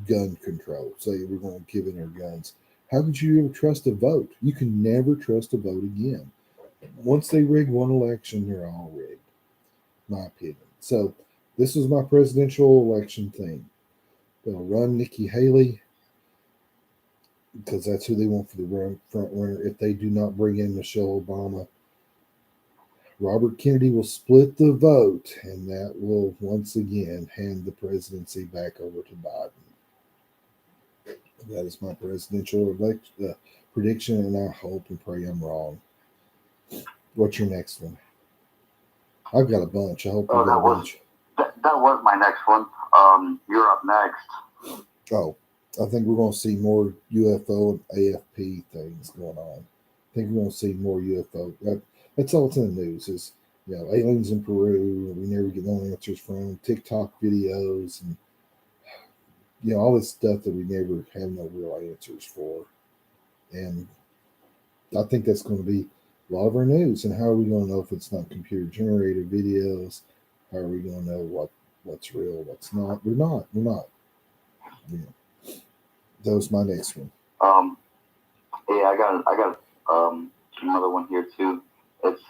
gun control? Say we're going to give in our guns. How could you ever trust a vote? You can never trust a vote again. Once they rig one election, they're all rigged. My opinion. So this is my presidential election thing. They'll run Nikki Haley because that's who they want for the front runner. If they do not bring in Michelle Obama, Robert Kennedy will split the vote, and that will once again hand the presidency back over to Biden. That is my presidential prediction, and I hope and pray I'm wrong. What's your next one? I've got a bunch. I hope you got a bunch. That was my next one. You're up next. Oh, I think we're going to see more UFO and AFP things going on. I think we're going to see more UFO. That's all it's in the news is, aliens in Peru, we never get no answers from, TikTok videos, and, all this stuff that we never have no real answers for. And I think that's going to be a lot of our news. And how are we going to know if it's not computer-generated videos? How are we going to know what's real, what's not? We're not. That was my next one. Yeah, I got another one here too. It's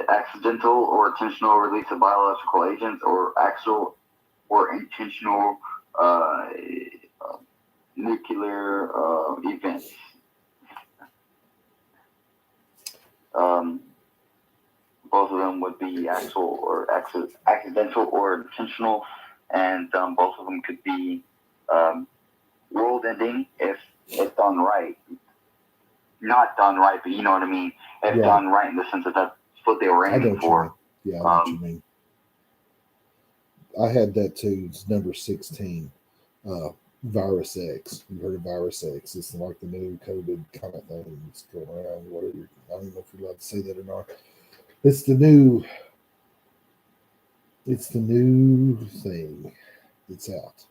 accidental or intentional release of biological agents, or actual or intentional nuclear events. Both of them would be actual or accidental or intentional, and both of them could be world-ending if done right. Not done right, but you know what I mean. If done right, in the sense that that's what they were aiming for. Yeah, I know what you mean. I had that too. It's number 16. Virus X. You heard of Virus X? It's like the new COVID kind of thing. It's going around. Whatever. I don't know if you're allowed to say that or not. It's the new thing that's out.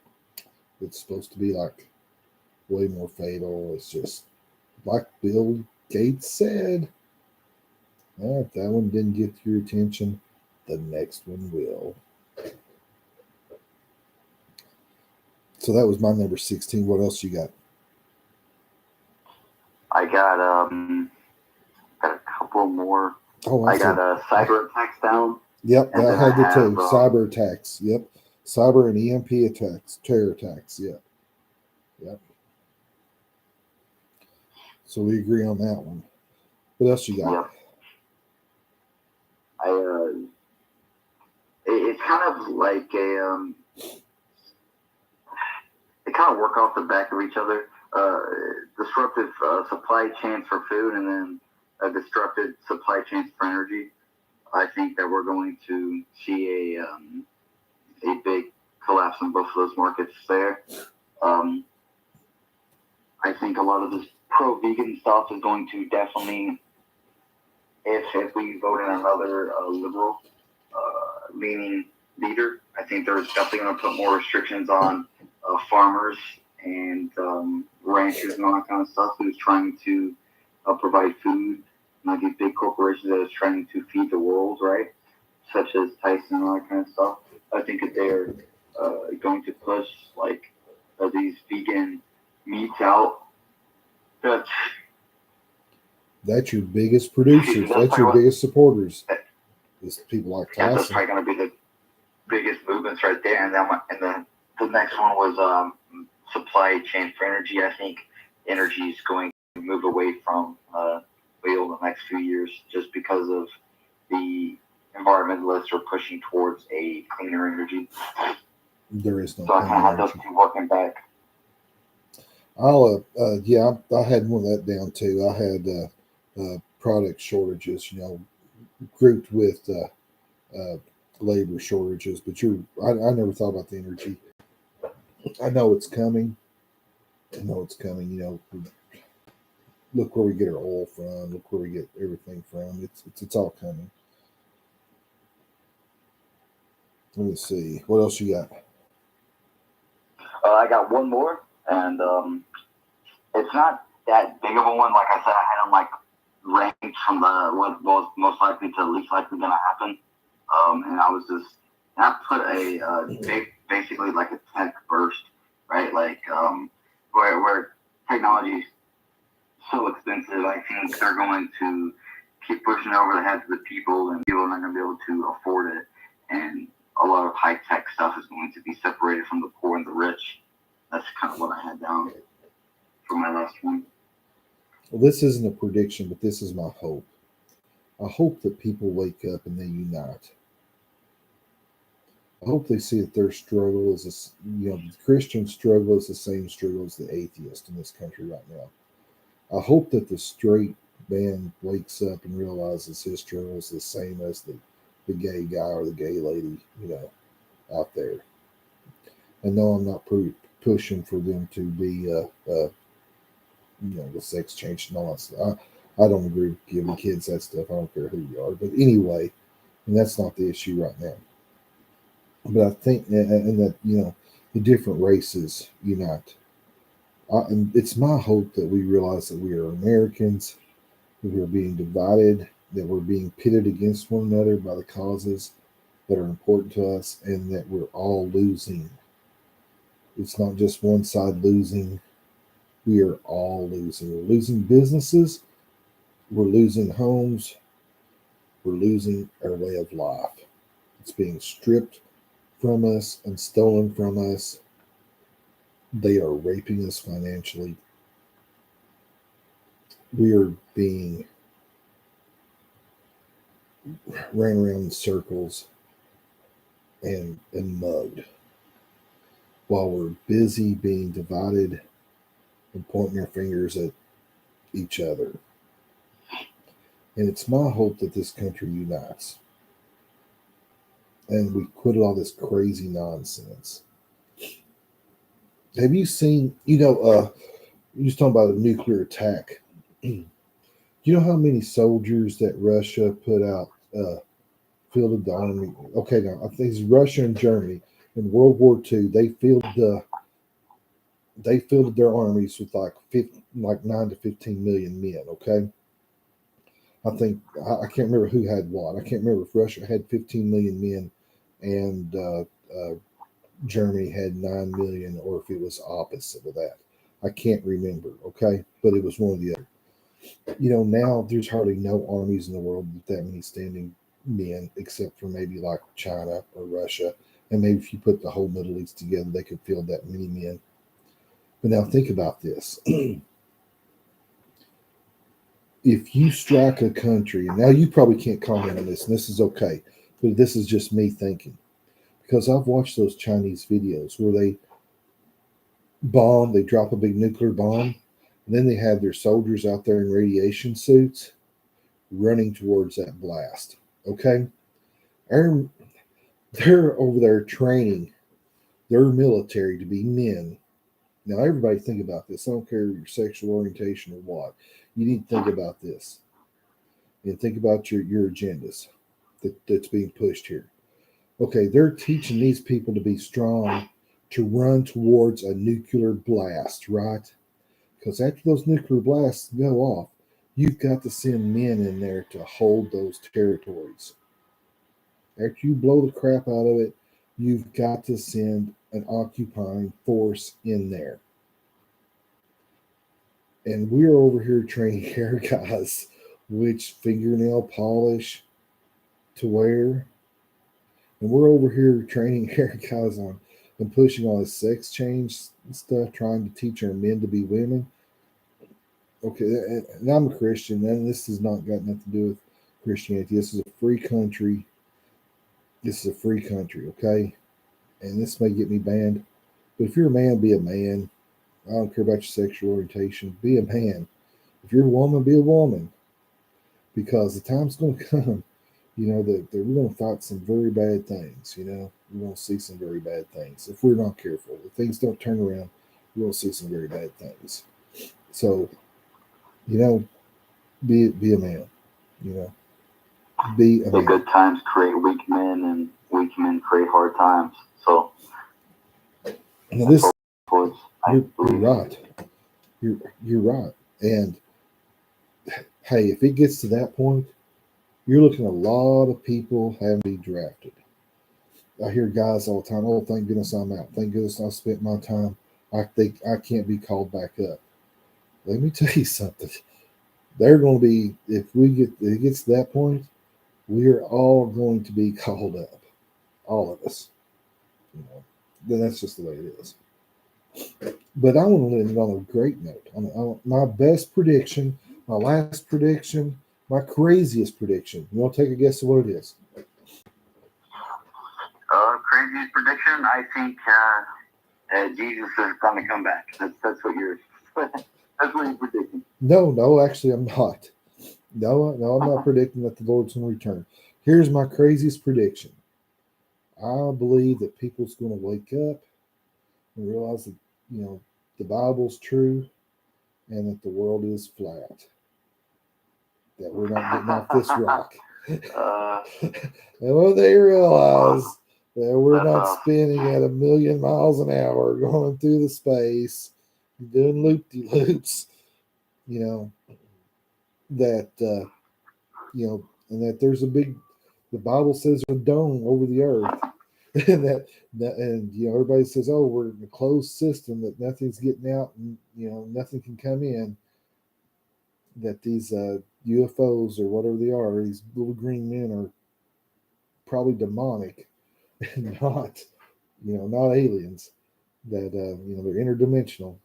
It's supposed to be like way more fatal. It's just like Bill Gates said. If that one didn't get your attention, the next one will. So that was my number 16. What else you got? I got a couple more. Oh, I got cyber attacks down. Yep, I had the two. Cyber attacks. Yep. Cyber and EMP attacks, terror attacks. Yep. So we agree on that one. What else you got? Yep. It's kind of like they kind of work off the back of each other. Disruptive supply chains for food, and then disrupted supply chains for energy. I think that we're going to see a big collapse in both of those markets there. I think a lot of this pro-vegan stuff is going to definitely if we vote in another liberal leaning leader, I think they're definitely going to put more restrictions on farmers and ranchers and all that kind of stuff who's trying to provide food, not these big corporations that is trying to feed the world, right? Such as Tyson and all that kind of stuff. I think that they're going to push like these vegan meats out. That's your biggest producers. That's your biggest supporters. Is people like Tyson. That's probably going to be the biggest movements right there. And then the next one was supply chain for energy. I think energy is going to move away from oil in the next few years just because of the environmentalists are pushing towards a cleaner energy. There is no. So I kind of had those two working back. I had one of that down too. I had product shortages, grouped with labor shortages. But I never thought about the energy. I know it's coming. Look where we get our oil from. Look where we get everything from. It's all coming. Let me see. What else you got? I got one more, and it's not that big of a one. Like I said, I had them like ranked from what was most likely to least likely going to happen. And I put basically like a tech burst, right? Like where technology is so expensive, I think they're going to keep pushing over the heads of the people, and people are not going to be able to afford it. And a lot of high tech stuff is going to be separated from the poor and the rich. That's kind of what I had down for my last one. Well, this isn't a prediction, but this is my hope. I hope that people wake up and they unite. I hope they see that their struggle is, the Christian struggle is the same struggle as the atheist in this country right now. I hope that the straight man wakes up and realizes his struggle is the same as the gay guy or the gay lady, out there. And no, I'm not pushing for them to be, the sex change and all that stuff. I don't agree with giving kids that stuff. I don't care who you are. But anyway, and that's not the issue right now. But I think, and that, the different races unite. And it's my hope that we realize that we are Americans, that we're being divided, that we're being pitted against one another by the causes that are important to us, and that we're all losing. It's not just one side losing. We are all losing. We're losing businesses. We're losing homes. We're losing our way of life. It's being stripped from us and stolen from us. They are raping us financially. We are being ran around in circles and mugged while we're busy being divided and pointing our fingers at each other. And it's my hope that this country unites and we quit all this crazy nonsense. Have you seen, you was talking about a nuclear attack. You know how many soldiers that Russia put out, fielded the army? Okay, now I think it's Russia and Germany in World War II. They fielded their armies with like 9 to 15 million men. Okay, I think I can't remember who had what. I can't remember if Russia had 15 million men and Germany had 9 million, or if it was opposite of that. I can't remember. Okay, but it was one of the other. Now there's hardly no armies in the world with that many standing men, except for maybe like China or Russia. And maybe if you put the whole Middle East together, they could field that many men. But now think about this. If you strike a country, and now you probably can't comment on this, and this is okay, but this is just me thinking. Because I've watched those Chinese videos where they drop a big nuclear bomb, and then they have their soldiers out there in radiation suits running towards that blast. Okay? They're over there training their military to be men. Now, everybody think about this. I don't care your sexual orientation or what. You need to think about this. and think about your agendas that's being pushed here. Okay, they're teaching these people to be strong to run towards a nuclear blast, right? Because after those nuclear blasts go off, you've got to send men in there to hold those territories. After you blow the crap out of it, you've got to send an occupying force in there. And we're over here training hair guys which fingernail polish to wear. And we're over here training hair guys on and pushing all this sex change stuff, trying to teach our men to be women. Okay, and I'm a Christian, and this has not got nothing to do with Christianity. This is a free country. This is a free country, okay? And this may get me banned, but if you're a man, be a man. I don't care about your sexual orientation. Be a man. If you're a woman, be a woman. Because the time's going to come, that we're going to fight some very bad things. We're going to see some very bad things if we're not careful. If things don't turn around, we're going to see some very bad things. So, be a man. Be a The man. good times create weak men, and weak men create hard times. So, Now this, I you're believe. right. You're right. And hey, if it gets to that point, you're looking at a lot of people having to be drafted. I hear guys all the time, oh, thank goodness I'm out. Thank goodness I spent my time. I think I can't be called back up. Let me tell you something. They're going to be, if it gets to that point, we're all going to be called up. All of us. Then that's just the way it is. But I want to end on a great note. On my best prediction, my last prediction, my craziest prediction. You want to take a guess of what it is? Craziest prediction, I think Jesus is going to come back. That's what you're predicting. No, actually, I'm not. No, I'm not predicting that the Lord's going to return. Here's my craziest prediction. I believe that people's going to wake up and realize that, the Bible's true and that the world is flat. That we're not getting off this rock. And when they realize that we're not spinning at 1,000,000 miles an hour going through the space, doing loop-de-loops, that, and that there's the Bible says there's a dome over the earth. And everybody says, oh, we're in a closed system that nothing's getting out and, nothing can come in. That these UFOs or whatever they are, these little green men are probably demonic and not aliens, that, they're interdimensional.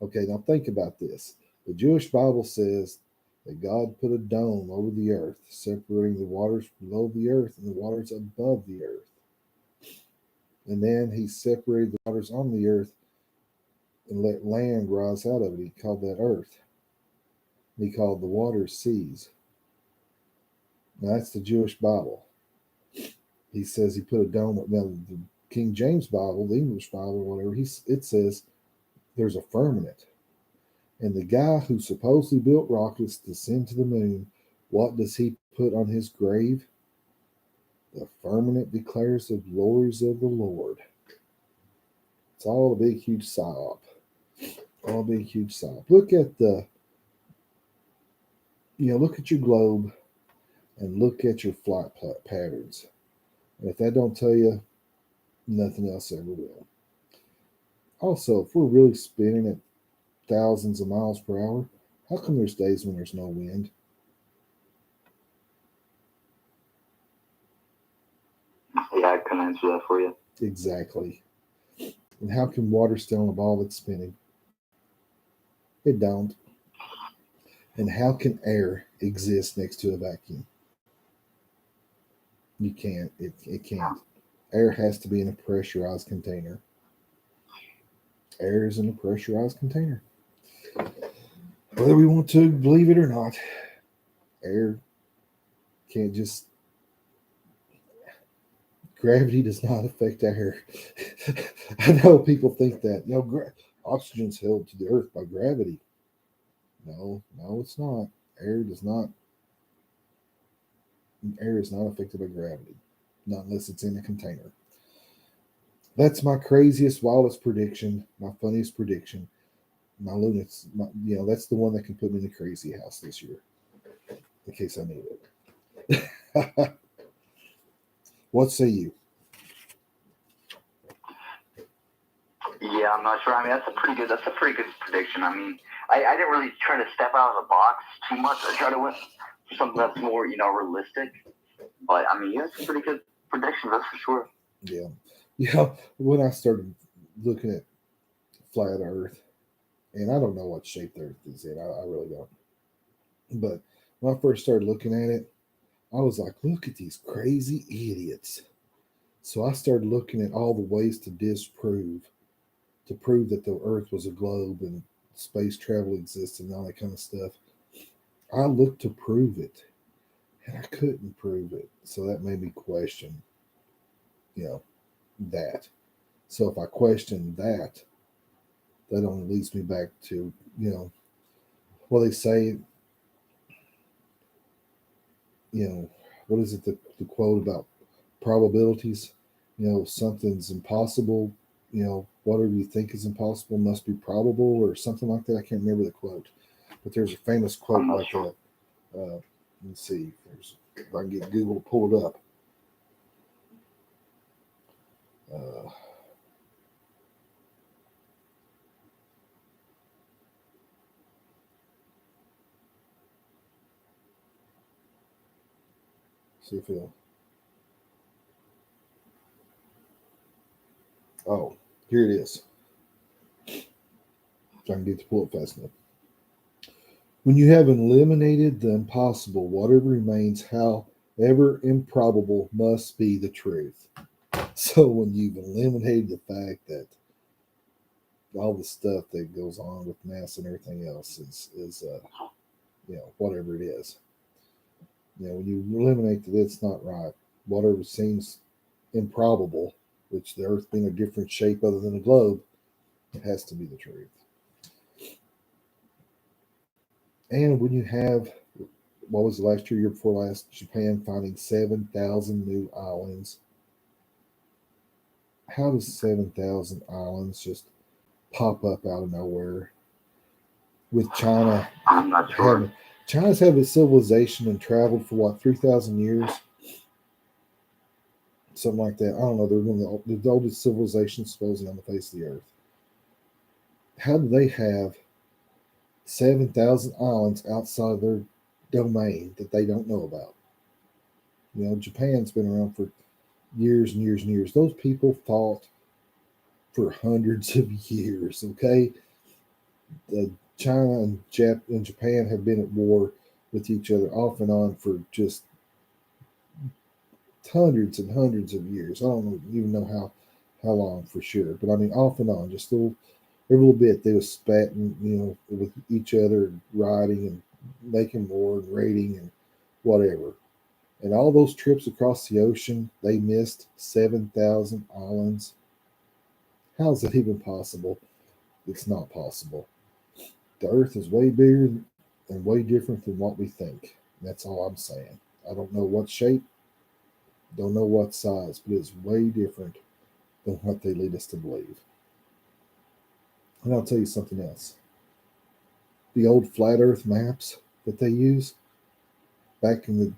Okay, now think about this. The Jewish Bible says that God put a dome over the earth, separating the waters below the earth and the waters above the earth. And then he separated the waters on the earth and let land rise out of it. He called that earth. He called the waters seas. Now that's the Jewish Bible. He says he put a dome. Now the King James Bible, the English Bible, whatever, it says there's a firmament. And the guy who supposedly built rockets to send to the moon, what does he put on his grave? The firmament declares the glories of the Lord. It's all a big, huge psyop. All a big, huge psyop. Look at look at your globe and look at your flight patterns. And if that don't tell you, nothing else ever will. Also, if we're really spinning at thousands of miles per hour, how come there's days when there's no wind? Yeah, I can answer that for you. Exactly. And how can water stay on a ball that's spinning? It don't. And how can air exist next to a vacuum? You can't. It can't. Air has to be in a pressurized container. Air is in a pressurized container. Whether we want to believe it or not, air can't just. Gravity does not affect air. I know people think that oxygen's held to the earth by gravity. No, it's not. Air does not. Air is not affected by gravity, not unless it's in a container. That's my craziest, wildest prediction. My funniest prediction. My lunatics. That's the one that can put me in the crazy house this year, in case I need it. What say you? Yeah, I'm not sure. I mean, that's a pretty good prediction. I mean, I didn't really try to step out of the box too much. I tried to went for something that's more, realistic. But I mean, yeah, it's a pretty good prediction, that's for sure. Yeah, yeah. When I started looking at flat Earth, and I don't know what shape the Earth is in. I really don't. But when I first started looking at it, I was like, look at these crazy idiots. So I started looking at all the ways to prove that the Earth was a globe and space travel existed and all that kind of stuff. I looked to prove it, and I couldn't prove it. So that made me question, you know, that. So if I question that, that only leads me back to, well, they say, you know, what is it, the quote about probabilities? Something's impossible, whatever you think is impossible must be probable or something like that. I can't remember the quote, but there's a famous quote I'm not like sure. that. Let's see if I can get Google to pull it up. Uh, see if it'll. Oh, here it is. If I can get to pull it fast enough. When you have eliminated the impossible, whatever remains, however improbable, must be the truth. So when you've eliminated the fact that all the stuff that goes on with NASA and everything else is whatever it is. When you eliminate that it's not right, whatever seems improbable, which the Earth being a different shape other than a globe, it has to be the truth. And when you have, what was the last year before last, Japan finding 7,000 new islands. How does 7,000 islands just pop up out of nowhere? With I'm not sure. China's had a civilization and traveled for what, 3,000 years, something like that. I don't know. They're one of the oldest civilizations supposedly on the face of the earth. How do they have 7,000 islands outside of their domain that they don't know about? Japan's been around for years and years and years. Those people fought for hundreds of years. Okay, China and Japan have been at war with each other off and on for just hundreds and hundreds of years. I don't even know how long for sure, but I mean off and on, just every little bit they was spatting, with each other, riding and making war and raiding and whatever. And all those trips across the ocean, they missed 7,000 islands. How is that even possible? It's not possible. The Earth is way bigger and way different than what we think. That's all I'm saying. I don't know what shape, don't know what size, but it's way different than what they lead us to believe. And I'll tell you something else. The old flat Earth maps that they use back in the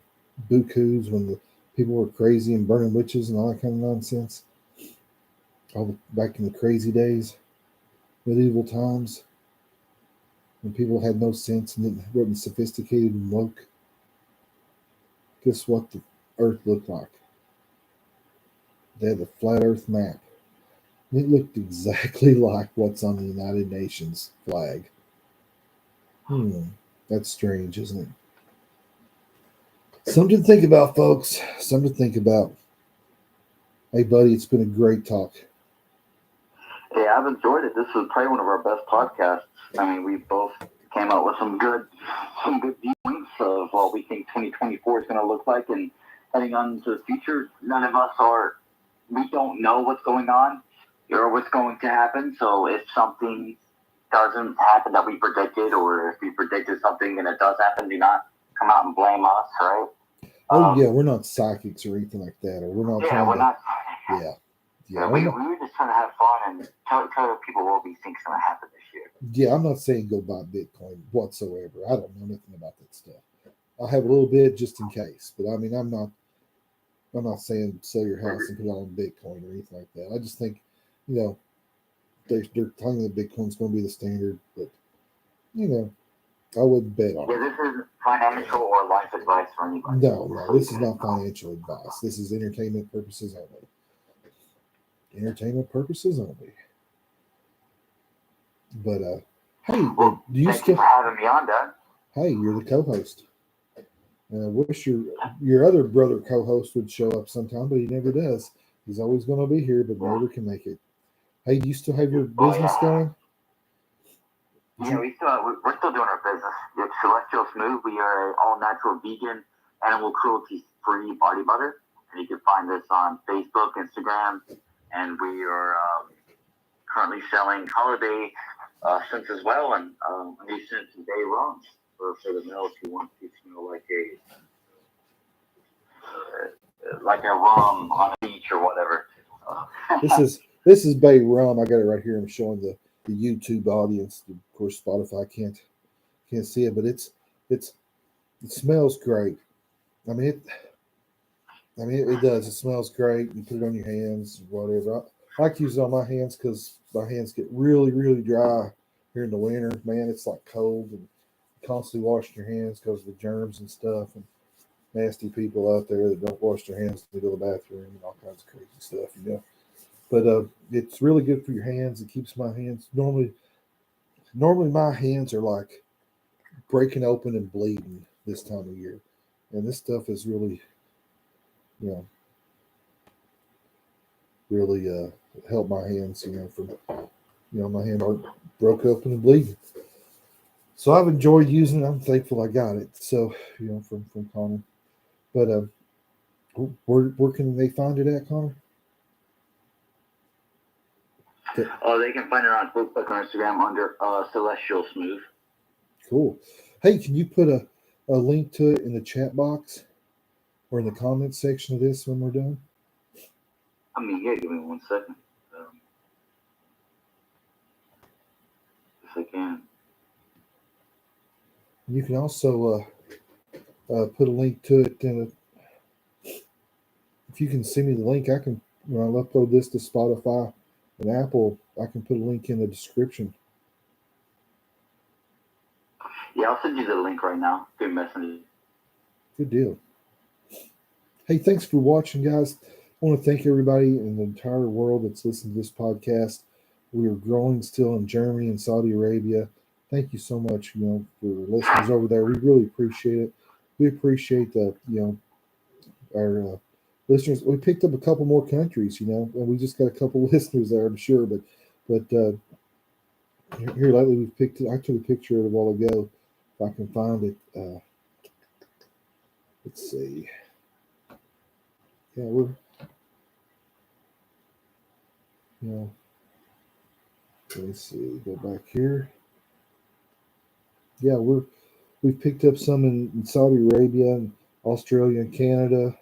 bukus when the people were crazy and burning witches and all that kind of nonsense, back in the crazy days, medieval times, when people had no sense and wasn't sophisticated and woke. Guess what the Earth looked like? They had the flat Earth map. It looked exactly like what's on the United Nations flag. That's strange, isn't it? Something to think about, folks. Something to think about. Hey, buddy, it's been a great talk. Yeah, I've enjoyed it. This is probably one of our best podcasts. I mean, we both came out with some good viewpoints of what we think 2024 is going to look like, and heading on into the future. None of us we don't know what's going on or what's going to happen. So it's something doesn't happen that we predicted, or if we predicted something and it does happen, do not come out and blame us, right? Yeah, we're not psychics or anything like that, or we're not Yeah, trying we're to. not. Yeah, Yeah, we were just trying to have fun and tell people what we think's going to happen this year. yeah. I'm not saying go buy Bitcoin whatsoever. I don't know nothing about that stuff. I have a little bit just in case, but I mean, I'm not saying sell your house and put it on Bitcoin or anything like that. I just think, they're claiming that Bitcoin's going to be the standard, but I wouldn't bet on Yeah, it. this is financial or life advice for anybody. No, this is not financial advice. This is entertainment purposes only. Entertainment purposes only. But hey, Well, do you thank still? you for having me on, Doug. Hey, you're the co-host. And I wish your other brother co-host would show up sometime, but he never does. He's always going to be here, but never can make it. Hey, do you still have your business going? Yeah, we're still doing our business. It's Celestial Smooth. We are all natural, vegan, animal cruelty free body butter, and you can find us on Facebook, Instagram, and we are currently selling holiday scents as well, and new scents and day rums for the male if you want to smell like a rum on a beach or whatever. This is Bay Rum. I got it right here. I'm showing the YouTube audience. Of course, Spotify can't see it, but it smells great. I mean it does. It smells great. You put it on your hands, whatever. I like to use it on my hands because my hands get really, really dry here in the winter. Man, it's like cold and constantly washing your hands because of the germs and stuff and nasty people out there that don't wash their hands to go to the bathroom and all kinds of crazy stuff. But it's really good for your hands. It keeps my hands normally my hands are like breaking open and bleeding this time of year, and this stuff is really, really helped my hands. From my hand aren't broke open and bleeding. So I've enjoyed using it. I'm thankful I got it. So from Connor, but where can they find it at, Connor? They can find it on Facebook and Instagram under Celestial Smooth. Cool. Hey, can you put a link to it in the chat box or in the comments section of this when we're done? Yeah, give me 1 second. If I can. You can also put a link to it. If you can send me the link, I can, when I upload this to Spotify and Apple, I can put a link in the description. Yeah, I'll send you the link right now through Messenger. Good deal. Hey, thanks for watching, guys. I want to thank everybody in the entire world that's listened to this podcast. We are growing still in Germany and Saudi Arabia. Thank you so much, for listeners over there. We really appreciate it. We appreciate our listeners. We picked up a couple more countries, and we just got a couple listeners there, I'm sure. But here lately I took a picture of it a while ago. If I can find it, let's see. Yeah, let's see. Go back here. Yeah, we've picked up some in Saudi Arabia and Australia and Canada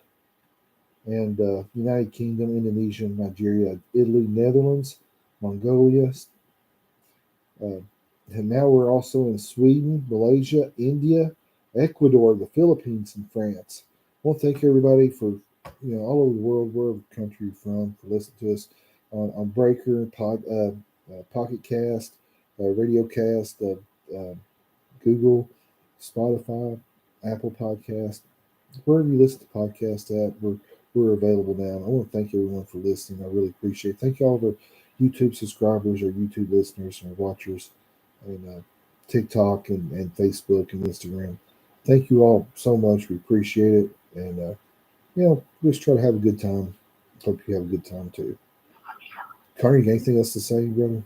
and United Kingdom, Indonesia, Nigeria, Italy, Netherlands, Mongolia, and now we're also in Sweden, Malaysia, India, Ecuador, the Philippines, and France. I want to thank everybody for all over the world, wherever country you're from, for listening to us on Breaker, Pocket Cast, Radio Cast, Google, Spotify, Apple Podcast, wherever you listen to podcasts at, we're available now. I want to thank everyone for listening. I really appreciate it. Thank you all the YouTube subscribers or YouTube listeners or watchers and TikTok and Facebook and Instagram. Thank you all so much. We appreciate it. And, just try to have a good time. Hope you have a good time too. Connor, you got anything else to say, brother?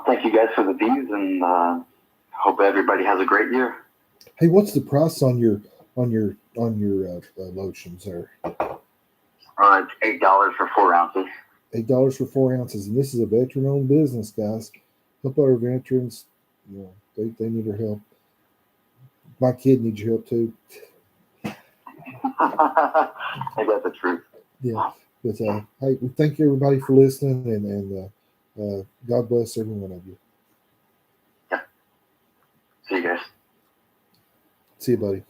Thank you guys for the views and hope everybody has a great year. Hey, what's the price on your lotions there? It's $8 for 4 ounces. $8 for 4 ounces, and this is a veteran-owned business, guys. help our veterans. They need our help. My kid needs your help too. I got the truth. Yeah. But hey, we thank everybody for listening, and God bless every one of you. See you guys. See you, buddy.